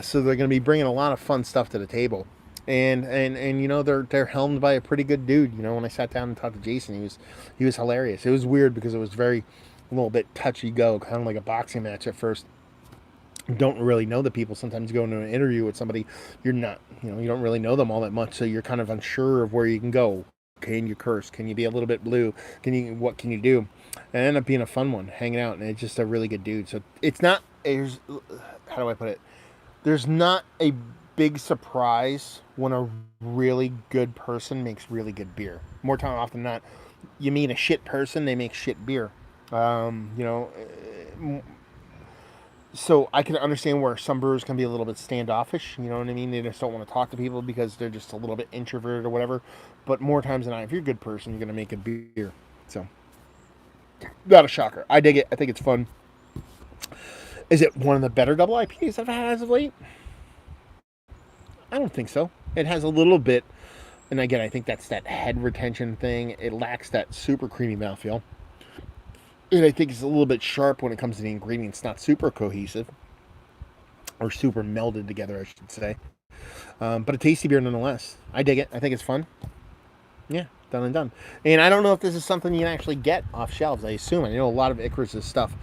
So they're going to be bringing a lot of fun stuff to the table. And you know, they're helmed by a pretty good dude. You know, when I sat down and talked to Jason, he was hilarious. It was weird because it was a little bit touchy go, kind of like a boxing match at first. You don't really know the people. Sometimes you go into an interview with somebody, you don't really know them all that much, so you're kind of unsure of where you can go. Can you curse? Can you be a little bit blue? What can you do? And it ended up being a fun one, hanging out, and it's just a really good dude. So it's not how do I put it? There's not a big surprise when a really good person makes really good beer. More time often than not, you meet a shit person, they make shit beer. So I can understand where some brewers can be a little bit standoffish. You know what I mean? They just don't want to talk to people because they're just a little bit introverted or whatever. But more times than not, if you're a good person, you're going to make a beer. So, not a shocker. I dig it. I think it's fun. Is it one of the better double IPAs I've had as of late? I don't think so. It has a little bit, and again, I think that's that head retention thing. It lacks that super creamy mouthfeel. And I think it's a little bit sharp when it comes to the ingredients, not super cohesive. Or super melded together, I should say. But a tasty beer nonetheless. I dig it. I think it's fun. Yeah, done and done. And I don't know if this is something you can actually get off shelves. I assume. I know a lot of Icarus' stuff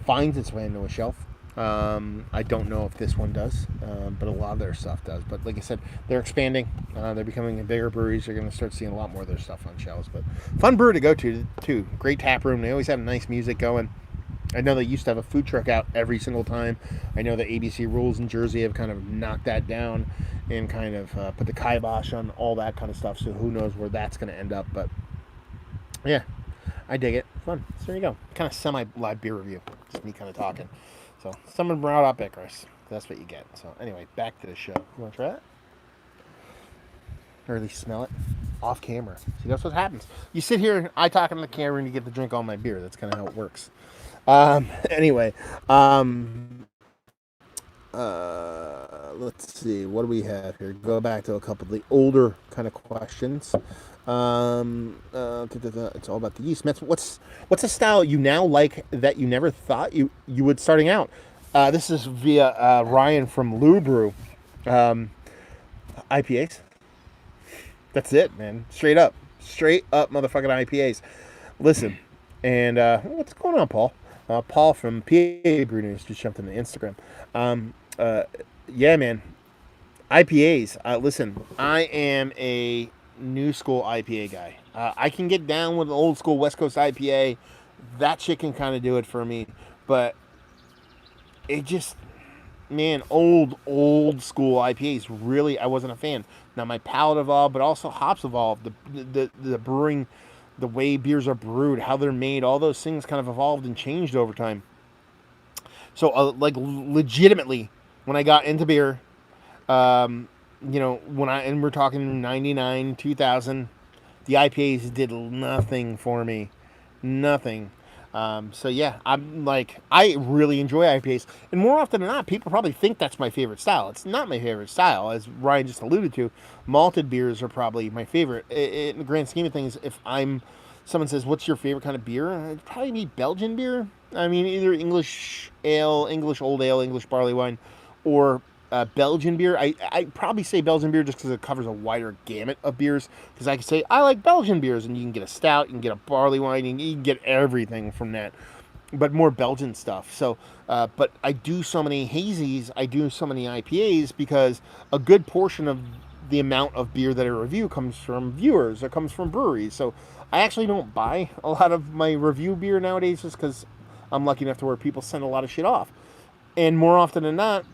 finds its way into a shelf. I don't know if this one does, but a lot of their stuff does. But like I said, they're expanding. They're becoming bigger breweries. You're going to start seeing a lot more of their stuff on shelves. But fun brewery to go to, too. Great tap room. They always have nice music going. I know they used to have a food truck out every single time. I know the ABC rules in Jersey have kind of knocked that down and kind of put the kibosh on all that kind of stuff. So who knows where that's going to end up. But yeah, I dig it. Fun. So there you go. Kind of semi-live beer review. Just me kind of talking. So someone brought up Icarus. That's what you get. So anyway, back to the show. You want to try that? Or at least smell it? Off camera. See, that's what happens. You sit here, I talk on the camera, and you get to drink all my beer. That's kind of how it works. Anyway, let's see, what do we have here? Go back to a couple of the older kind of questions. It's all about the yeast. What's a style you now like that you never thought you would starting out? This is via Ryan from Lou Brew. IPAs. That's it, man. Straight up motherfucking IPAs. Listen, and what's going on, Paul? Paul from PA Brew News just jumped into Instagram. Yeah, man. IPAs. Listen, I am a new school IPA guy. I can get down with an old school West Coast IPA. That shit can kind of do it for me. But it just, man, old school IPAs, really, I wasn't a fan. Now, my palate evolved, but also hops evolved. The brewing, the way beers are brewed, how they're made, all those things kind of evolved and changed over time. So, like, legitimately, when I got into beer, and we're talking 99, 2000, the IPAs did nothing for me. Nothing. So yeah, I really enjoy IPAs. And more often than not, people probably think that's my favorite style. It's not my favorite style. As Ryan just alluded to, malted beers are probably my favorite. In the grand scheme of things, if someone says, what's your favorite kind of beer? It'd probably be Belgian beer. I mean, either English ale, English old ale, English barley wine, or Belgian beer. I probably say Belgian beer just because it covers a wider gamut of beers. Because I can say, I like Belgian beers, and you can get a stout, you can get a barley wine, you can get everything from that. But more Belgian stuff. So, but I do so many hazies, I do so many IPAs, because a good portion of the amount of beer that I review comes from viewers, or comes from breweries. So I actually don't buy a lot of my review beer nowadays just because I'm lucky enough to where people send a lot of shit off. And more often than not,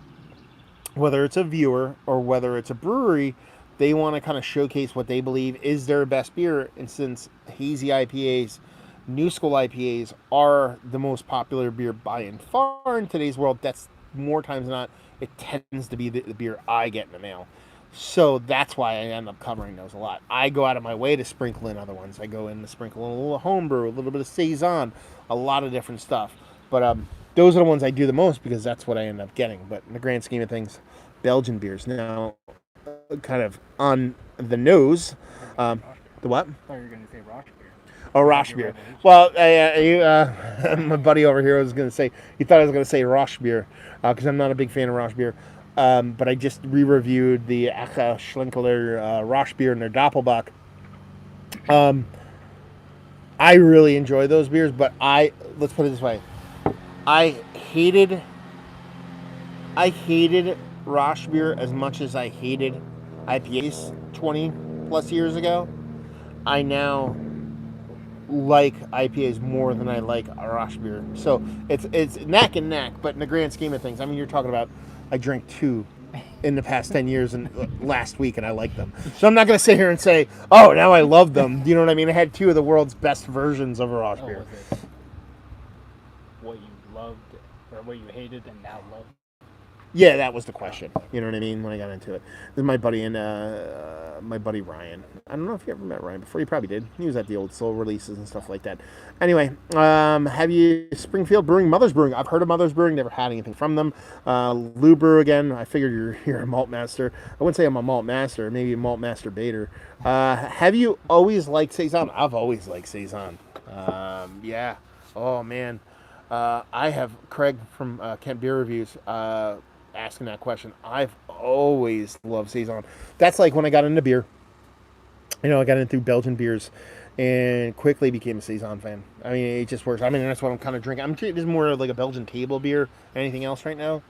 whether it's a viewer or whether it's a brewery, they want to kind of showcase what they believe is their best beer. And since hazy IPAs New School IPAs are the most popular beer by and far in today's world. That's more times than not, it tends to be the beer I get in the mail. So that's why I end up covering those a lot. I go out of my way to sprinkle in other ones. I go in to sprinkle in a little homebrew, a little bit of saison, a lot of different stuff. But those are the ones I do the most because that's what I end up getting. But in the grand scheme of things, Belgian beers now kind of on the nose. The what? I thought you were going to say Rosh beer. Oh, Rosh beer. Well, my buddy over here was going to say, he thought I was going to say Rosh beer because I'm not a big fan of Rosh beer. But I just re-reviewed the Acha Schlenkeler Rosh beer and their Doppelbock. I really enjoy those beers, but let's put it this way. I hated Rosh beer as much as I hated IPAs 20 plus years ago. I now like IPAs more than I like Rosh beer. So it's neck and neck, but in the grand scheme of things, I mean, you're talking about I drank 2 in the past 10 years and last week, and I like them. So I'm not going to sit here and say, oh, now I love them. You know what I mean? I had 2 of the world's best versions of a Rosh beer. Was it what you loved or what you hated and now love? Yeah, that was the question. You know what I mean? When I got into it, this is my buddy and my buddy Ryan. I don't know if you ever met Ryan before. You probably did. He was at the old Soul releases and stuff like that. Anyway, have you Springfield Brewing, Mother's Brewing? I've heard of Mother's Brewing. Never had anything from them. Lou Brew again. I figured you're a malt master. I wouldn't say I'm a malt master. Maybe a malt master baiter. Have you always liked saison? I've always liked saison. Yeah. Oh man. I have Craig from Kent Beer Reviews. Asking that question. I've always loved saison. That's like when I got into beer. You know, I got into Belgian beers and quickly became a saison fan. I mean, it just works. I mean, that's what I'm kind of drinking. This is more like a Belgian table beer. Anything else right now?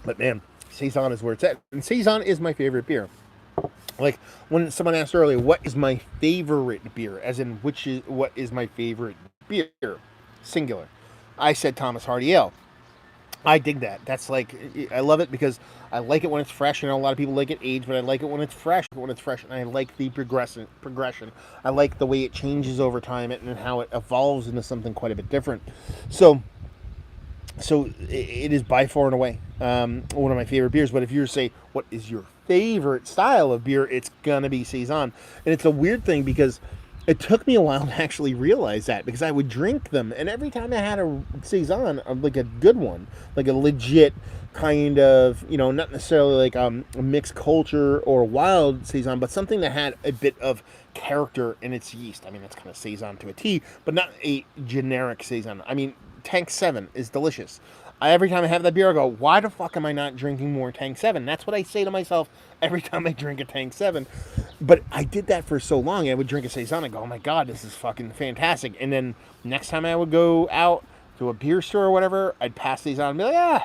But man, saison is where it's at. And saison is my favorite beer. Like when someone asked earlier, what is my favorite beer? As in, what is my favorite beer? Singular. I said Thomas Hardy Ale. I dig that. That's like, I love it because I like it when it's fresh. You know, a lot of people like it aged, but I like it when it's fresh. And I like the progression. I like the way it changes over time and how it evolves into something quite a bit different. So it is by far and away one of my favorite beers. But if you were to say, what is your favorite style of beer, it's gonna be saison. And it's a weird thing because it took me a while to actually realize that, because I would drink them, and every time I had a saison, like a good one, like a legit kind of, you know, not necessarily like a mixed culture or wild saison, but something that had a bit of character in its yeast. I mean, that's kind of saison to a T, but not a generic saison. I mean, Tank 7 is delicious. Every time I have that beer, I go, why the fuck am I not drinking more Tank 7? That's what I say to myself every time I drink a Tank 7. But I did that for so long. I would drink a saison and go, oh my God, this is fucking fantastic. And then next time I would go out to a beer store or whatever, I'd pass these on and be like,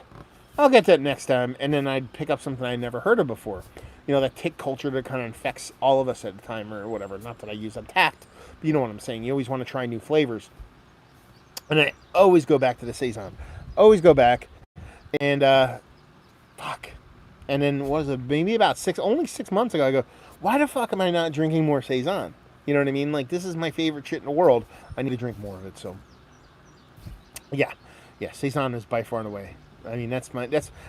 I'll get that next time. And then I'd pick up something I'd never heard of before. You know, that tick culture that kind of infects all of us at the time or whatever. Not that I use Untapped, but you know what I'm saying. You always want to try new flavors. And I always go back to the saison. Always go back, and fuck. And then what was it? Maybe about 6 months ago, I go, why the fuck am I not drinking more saison? You know what I mean? Like, this is my favorite shit in the world. I need to drink more of it. So, yeah, saison is by far and away. I mean, that's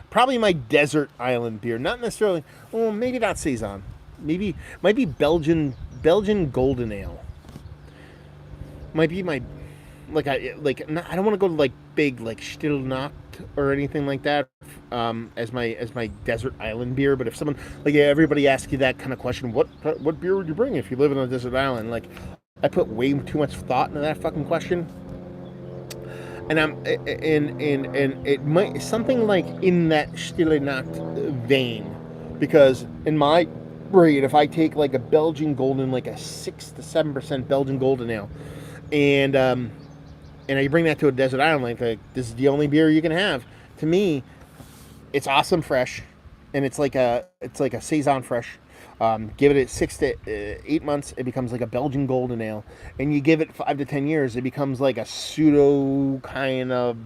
probably my desert island beer. Not necessarily. Well, maybe not saison. Might be Belgian golden ale. Might be my. I don't want to go to like big like Still Nacht or anything like that as my desert island beer. But if someone everybody asks you that kind of question, what beer would you bring if you live in a desert island? Like, I put way too much thought into that fucking question, and it might something like in that Stille Nacht vein, because in my breed, if I take like a Belgian golden, like a 6 to 7% Belgian golden ale, and you bring that to a desert island, like this is the only beer you can have. To me, it's awesome fresh, and it's like a saison fresh. Give it 6 to 8 months, it becomes like a Belgian golden ale, and you give it 5 to 10 years, it becomes like a pseudo kind of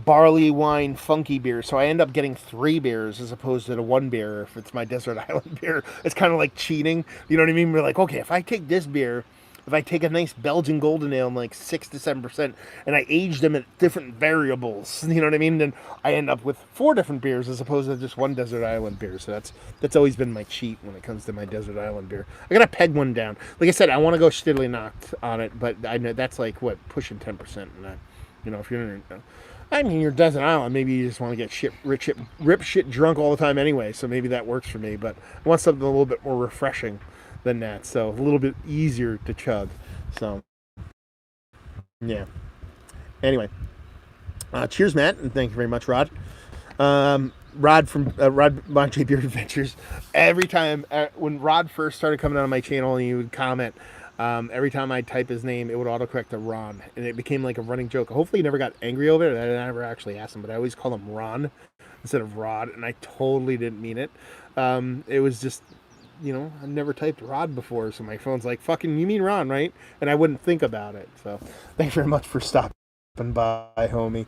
barley wine funky beer. So I end up getting 3 beers as opposed to the 1 beer if it's my desert island beer. It's kind of like cheating. You know what I mean? We're like, okay, if I take this beer, if I take a nice Belgian Golden Ale, like 6 to 7%, and I age them at different variables, you know what I mean? Then I end up with 4 different beers as opposed to just 1 desert island beer. So that's always been my cheat when it comes to my desert island beer. I gotta peg one down. Like I said, I want to go steadily knocked on it, but I know that's like what, pushing 10%. And if you're in, I mean, you're desert island. Maybe you just want to get rip shit drunk all the time anyway. So maybe that works for me. But I want something a little bit more refreshing than that, so a little bit easier to chug. So yeah. Anyway, cheers, Matt, and thank you very much, Rod. Rod from Rod Monte Beer Adventures. Every time when Rod first started coming on my channel, and he would comment, every time I type his name, it would autocorrect to Ron, and it became like a running joke. Hopefully, he never got angry over it. I never actually asked him, but I always call him Ron instead of Rod, and I totally didn't mean it. It was just, I've never typed Rod before, so my phone's like, fucking, you mean Ron, right? And I wouldn't think about it. So thanks very much for stopping by, homie.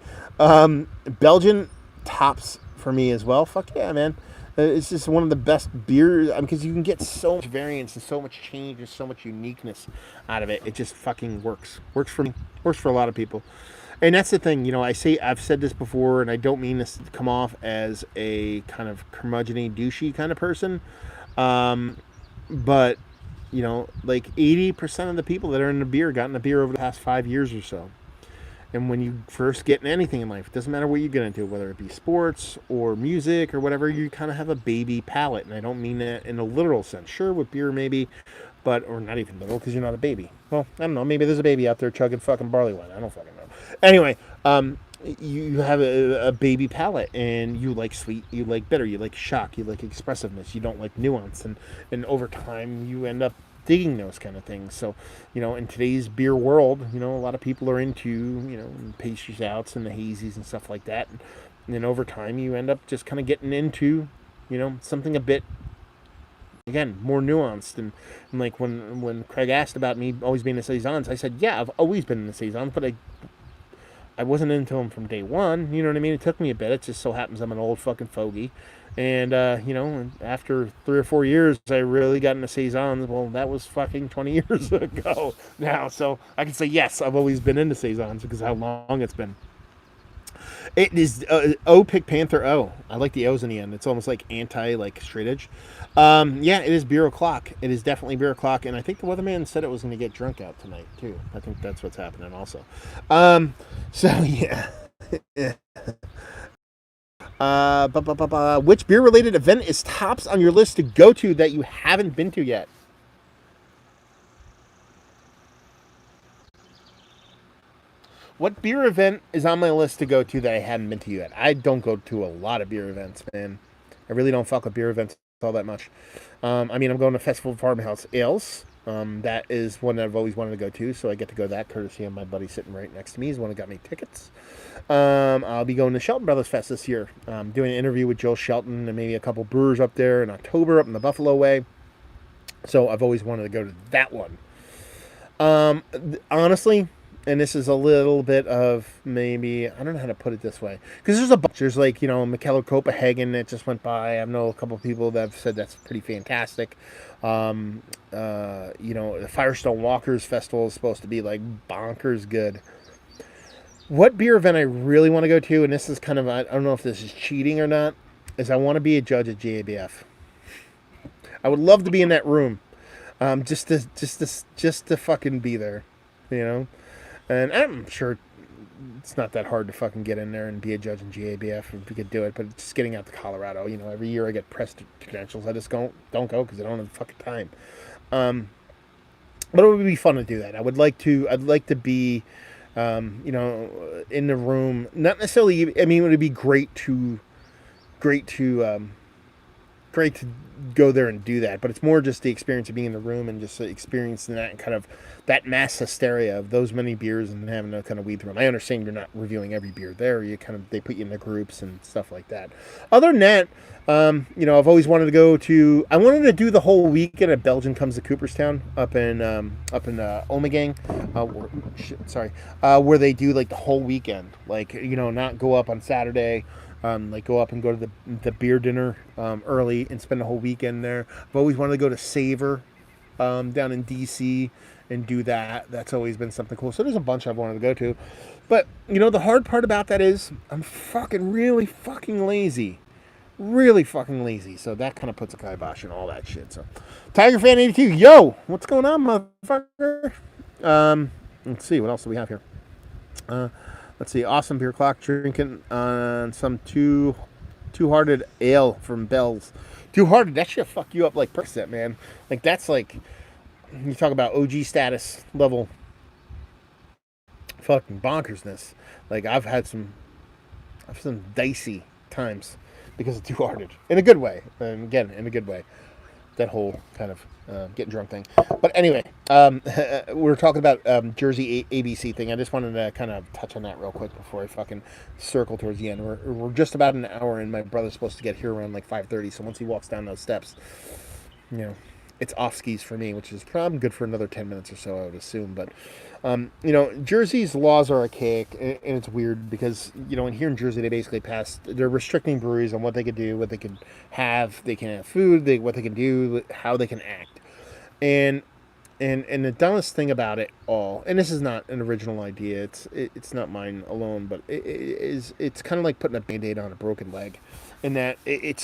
Belgian tops for me as well. Fuck yeah, man. It's just one of the best beers, because you can get so much variance and so much change and so much uniqueness out of it. It just fucking works. Works for me. Works for a lot of people. And that's the thing, I've said this before, and I don't mean this to come off as a kind of curmudgeon-y, douchey kind of person. But, like 80% of the people that are in the beer got in the beer over the past 5 years or so. And when you first get in anything in life, it doesn't matter what you get into, whether it be sports or music or whatever, you kind of have a baby palate. And I don't mean that in a literal sense. Sure, with beer maybe, or not even literal, because you're not a baby. Well, I don't know. Maybe there's a baby out there chugging fucking barley wine. I don't fucking know. Anyway, you have a baby palate, and you like sweet, you like bitter, you like shock, you like expressiveness, you don't like nuance, and over time you end up digging those kind of things. So, in today's beer world, a lot of people are into, pastry stouts and the hazies and stuff like that, and then over time you end up just kind of getting into, something a bit, again, more nuanced. And like when Craig asked about me always being in the saisons, I said, yeah, I've always been in the saisons, but I wasn't into them from day one. You know what I mean? It took me a bit. It just so happens I'm an old fucking fogey. And, after 3 or 4 years, I really got into saisons. Well, that was fucking 20 years ago now. So I can say, yes, I've always been into saisons because of how long it's been. It is O Pick Panther O. I like the O's in the end. It's almost like straight edge. Yeah, it is beer o'clock. It is definitely beer o'clock, and I think the weatherman said it was going to get drunk out tonight too. I think that's what's happening also. So yeah. Which beer related event is tops on your list to go to that you haven't been to yet? What beer event is on my list to go to that I haven't been to yet? I don't go to a lot of beer events, man. I really don't fuck with beer events all that much. I'm going to Festival of Farmhouse Ales. That is one that I've always wanted to go to, so I get to go to that courtesy of my buddy sitting right next to me. He's the one who got me tickets. I'll be going to Shelton Brothers Fest this year. Doing an interview with Joe Shelton and maybe a couple brewers up there in October up in the Buffalo way. So I've always wanted to go to that one. Honestly, and this is a little bit of maybe, I don't know how to put it this way, because there's a bunch. There's like, Mikkeller Copenhagen that just went by. I know a couple of people that have said that's pretty fantastic. The Firestone Walkers Festival is supposed to be like bonkers good. What beer event I really want to go to, and this is kind of, I don't know if this is cheating or not, is I want to be a judge at JABF. I would love to be in that room, just to fucking be there, And I'm sure it's not that hard to fucking get in there and be a judge in GABF if we could do it, but just getting out to Colorado, every year I get press credentials. I just don't go because I don't have the fucking time. But it would be fun to do that. I'd like to be, in the room. Not necessarily. I mean, it would be great to great to go there and do that, but it's more just the experience of being in the room and just experiencing that kind of that mass hysteria of those many beers and having to kind of weed through them. I understand you're not reviewing every beer there. You kind of, they put you in the groups and stuff like that. Other than that, I've always wanted to go to. I wanted to do the whole weekend at Belgian Comes to Cooperstown up in Omegang, where they do like the whole weekend. Like not go up on Saturday. Like go up and go to the beer dinner early and spend the whole weekend there. I've always wanted to go to Savor down in DC and do that. That's always been something cool. So there's a bunch I've wanted to go to. But, the hard part about that is I'm really fucking lazy. Really fucking lazy. So that kind of puts a kibosh in all that shit. So Tiger Fan 82, yo, what's going on, motherfucker? Let's see, what else do we have here? Let's see, awesome beer clock, drinking on some two-hearted ale from Bell's. Two-hearted, that shit fuck you up like Percocet, man. Like, that's like, you talk about OG status level fucking bonkersness. Like, I've had some dicey times because of two-hearted. In a good way. And again, in a good way. That whole kind of getting drunk thing. But anyway, we were talking about Jersey ABC thing. I just wanted to kind of touch on that real quick before I fucking circle towards the end. We're just about an hour, and my brother's supposed to get here around like 5:30. So once he walks down those steps, it's off skis for me, which is probably good for another 10 minutes or so, I would assume. But Jersey's laws are archaic, and it's weird because in here in Jersey they basically they're restricting breweries on what they can do, what they can have. They can have food, what they can do, how they can act, and the dumbest thing about it all, and this is not an original idea, it's not mine alone, but it's kind of like putting a Band-Aid on a broken leg, in that they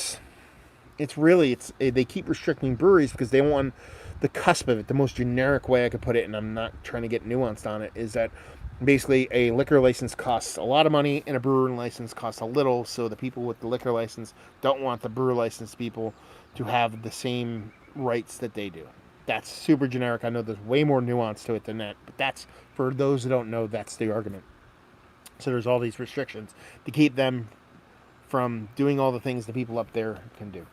keep restricting breweries because they want the cusp of it. The most generic way I could put it, and I'm not trying to get nuanced on it, is that basically a liquor license costs a lot of money and a brewer license costs a little, so the people with the liquor license don't want the brewer license people to have the same rights that they do. That's super generic. I know there's way more nuance to it than that, but that's, for those who don't know, that's the argument. So there's all these restrictions to keep them from doing all the things the people up there can do.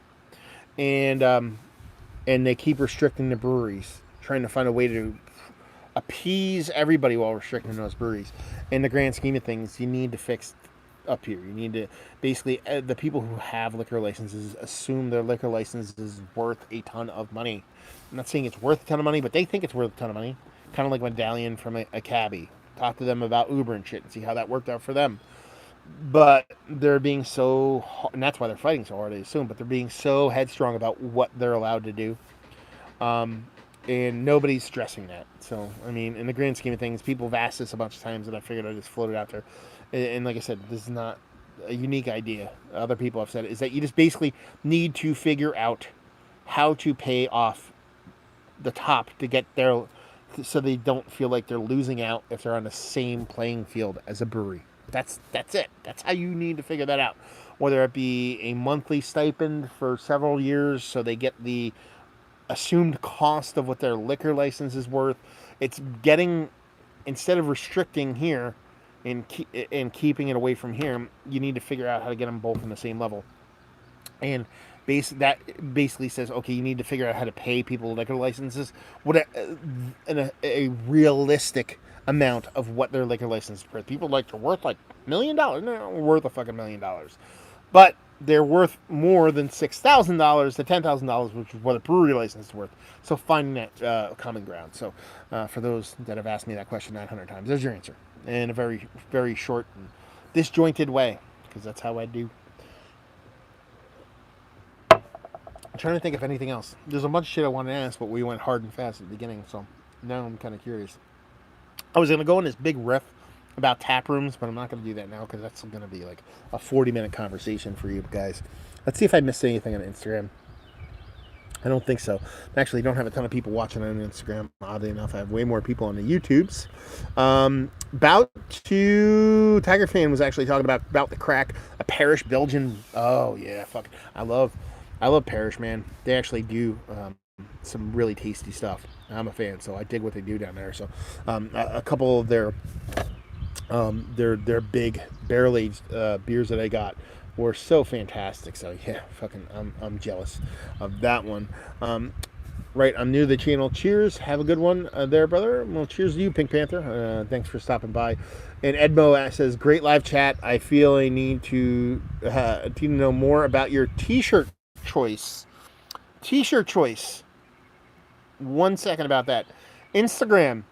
And they keep restricting the breweries, trying to find a way to appease everybody while restricting those breweries. In the grand scheme of things, you need to fix up here. You need to basically, the people who have liquor licenses assume their liquor license is worth a ton of money. I'm not saying it's worth a ton of money, but they think it's worth a ton of money. Kind of like Medallion from a cabbie. Talk to them about Uber and shit and see how that worked out for them. But they're being so, and that's why they're fighting so hard, I assume, but they're being so headstrong about what they're allowed to do. And nobody's stressing that. So, I mean, in the grand scheme of things, people have asked this a bunch of times, and I figured I'd just float it out there. And like I said, this is not a unique idea. Other people have said it, is that you just basically need to figure out how to pay off the top to get there, so they don't feel like they're losing out if they're on the same playing field as a brewery. That's it. That's how you need to figure that out. Whether it be a monthly stipend for several years so they get the assumed cost of what their liquor license is worth. It's getting, instead of restricting here and keeping it away from here, you need to figure out how to get them both on the same level. And that basically says, okay, you need to figure out how to pay people liquor licenses what a realistic amount of what their liquor license is worth. People like, they're worth like $1 million. No, they're worth a fucking $1 million. But they're worth more than $6,000 to $10,000, which is what a brewery license is worth. So finding that common ground. So for those that have asked me that question 900 times, there's your answer. In a very, very short and disjointed way, because that's how I do. I'm trying to think of anything else. There's a bunch of shit I want to ask, but we went hard and fast at the beginning, so now I'm kind of curious. I was going to go in this big riff about tap rooms, but I'm not going to do that now because that's going to be like a 40-minute conversation for you guys. Let's see if I missed anything on Instagram. I don't think so. I actually don't have a ton of people watching on Instagram. Oddly enough, I have way more people on the YouTubes. About to Tiger Fan was actually talking about the crack, a Parish Belgian. Oh yeah, fuck. I love Parish, man. They actually do some really tasty stuff. I'm a fan, so I dig what they do down there. So a couple of their big barrel aged beers that I got were so fantastic. So yeah, fucking, I'm jealous of that one. Right, I'm new to the channel. Cheers. Have a good one there, brother. Well, cheers to you, Pink Panther. Thanks for stopping by. And Edmo says, great live chat. I feel I need to know more about your t-shirt choice. T-shirt choice. 1 second about that. Instagram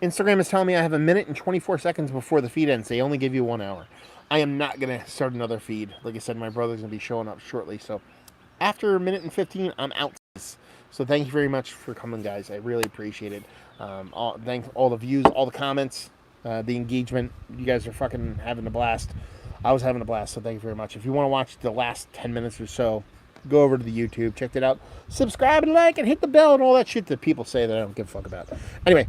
is telling me I have 1 minute and 24 seconds before the feed ends. They only give you 1 hour. I am not going to start another feed. Like I said, my brother's going to be showing up shortly. So after 1 minute and 15, I'm out. So thank you very much for coming, guys. I really appreciate it. Thanks all the views, all the comments, the engagement. You guys are fucking having a blast. I was having a blast, so thank you very much. If you want to watch the last 10 minutes or so, go over to the YouTube, check it out. Subscribe and like and hit the bell and all that shit that people say that I don't give a fuck about. Anyway,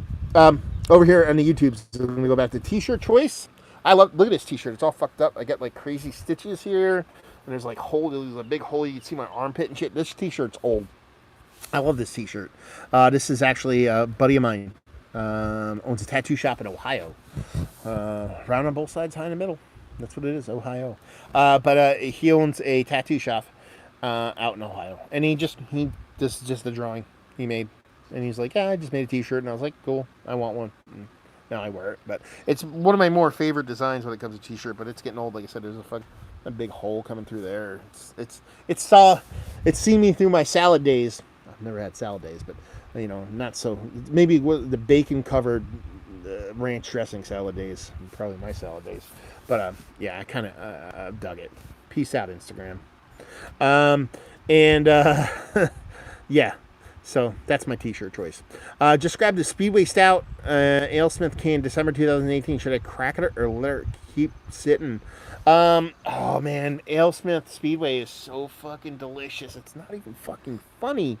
over here on the YouTube, so we're going to go back to t-shirt choice. Look at this t-shirt. It's all fucked up. I got like crazy stitches here. And there's like there's a big hole. You can see my armpit and shit. This t-shirt's old. I love this t-shirt. This is actually a buddy of mine. Owns a tattoo shop in Ohio. Round on both sides, high in the middle. That's what it is, Ohio. But he owns a tattoo shop out in Ohio. And this is just the drawing he made. And he's like, yeah, I just made a t-shirt. And I was like, cool, I want one. And now I wear it. But it's one of my more favorite designs when it comes to t-shirt. But it's getting old. Like I said, there's a big hole coming through there. It's seen me through my salad days. Never had salad days, but not so. Maybe the bacon covered ranch dressing salad days, probably my salad days. But yeah, I kind of dug it. Peace out, Instagram. Yeah, so that's my t-shirt choice. Just grabbed the Speedway Stout AleSmith can, December 2018. Should I crack it or let it keep sitting? Oh man, AleSmith Speedway is so fucking delicious. It's not even fucking funny.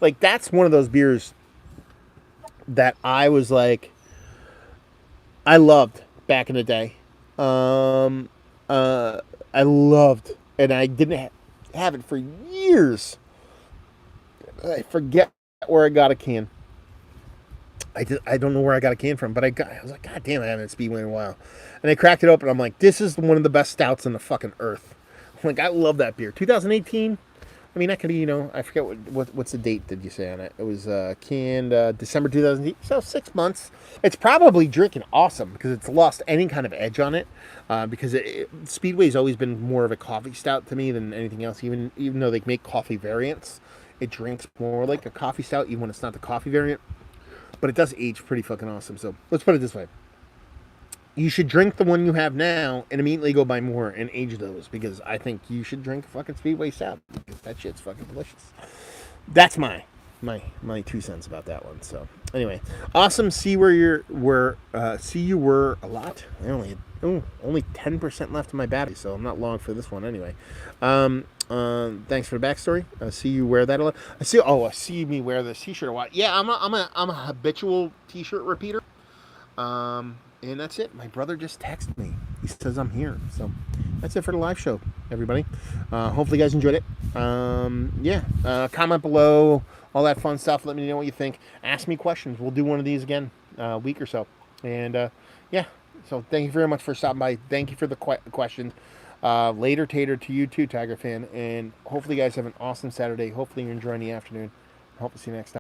Like, that's one of those beers that I was like, I loved back in the day. I loved, and I didn't have it for years. I forget where I got a can. I don't know where I got a can from, but I was like, God damn, I haven't had Speedway in a while. And I cracked it open. I'm like, this is one of the best stouts on the fucking earth. I'm like, I love that beer. 2018. I mean, that could be, I forget what's the date did you say on it? It was canned December 2008, so 6 months. It's probably drinking awesome because it's lost any kind of edge on it. Because Speedway's always been more of a coffee stout to me than anything else. Even though they make coffee variants, it drinks more like a coffee stout, even when it's not the coffee variant. But it does age pretty fucking awesome. So let's put it this way. You should drink the one you have now and immediately go buy more and age those, because I think you should drink fucking Speedway Stout because that shit's fucking delicious. That's my 2 cents about that one. So anyway, awesome. See you were a lot. I only 10% left of my battery, so I'm not long for this one anyway. Thanks for the backstory. I see you wear that a lot. I see me wear this t-shirt a lot. Yeah, I'm a habitual t-shirt repeater. And that's it. My brother just texted me. He says I'm here. So that's it for the live show, everybody. Hopefully you guys enjoyed it. Comment below, all that fun stuff. Let me know what you think. Ask me questions. We'll do one of these again a week or so. And so thank you very much for stopping by. Thank you for the questions. Later tater to you too, Tiger fan. And hopefully you guys have an awesome Saturday. Hopefully you're enjoying the afternoon. Hope to see you next time.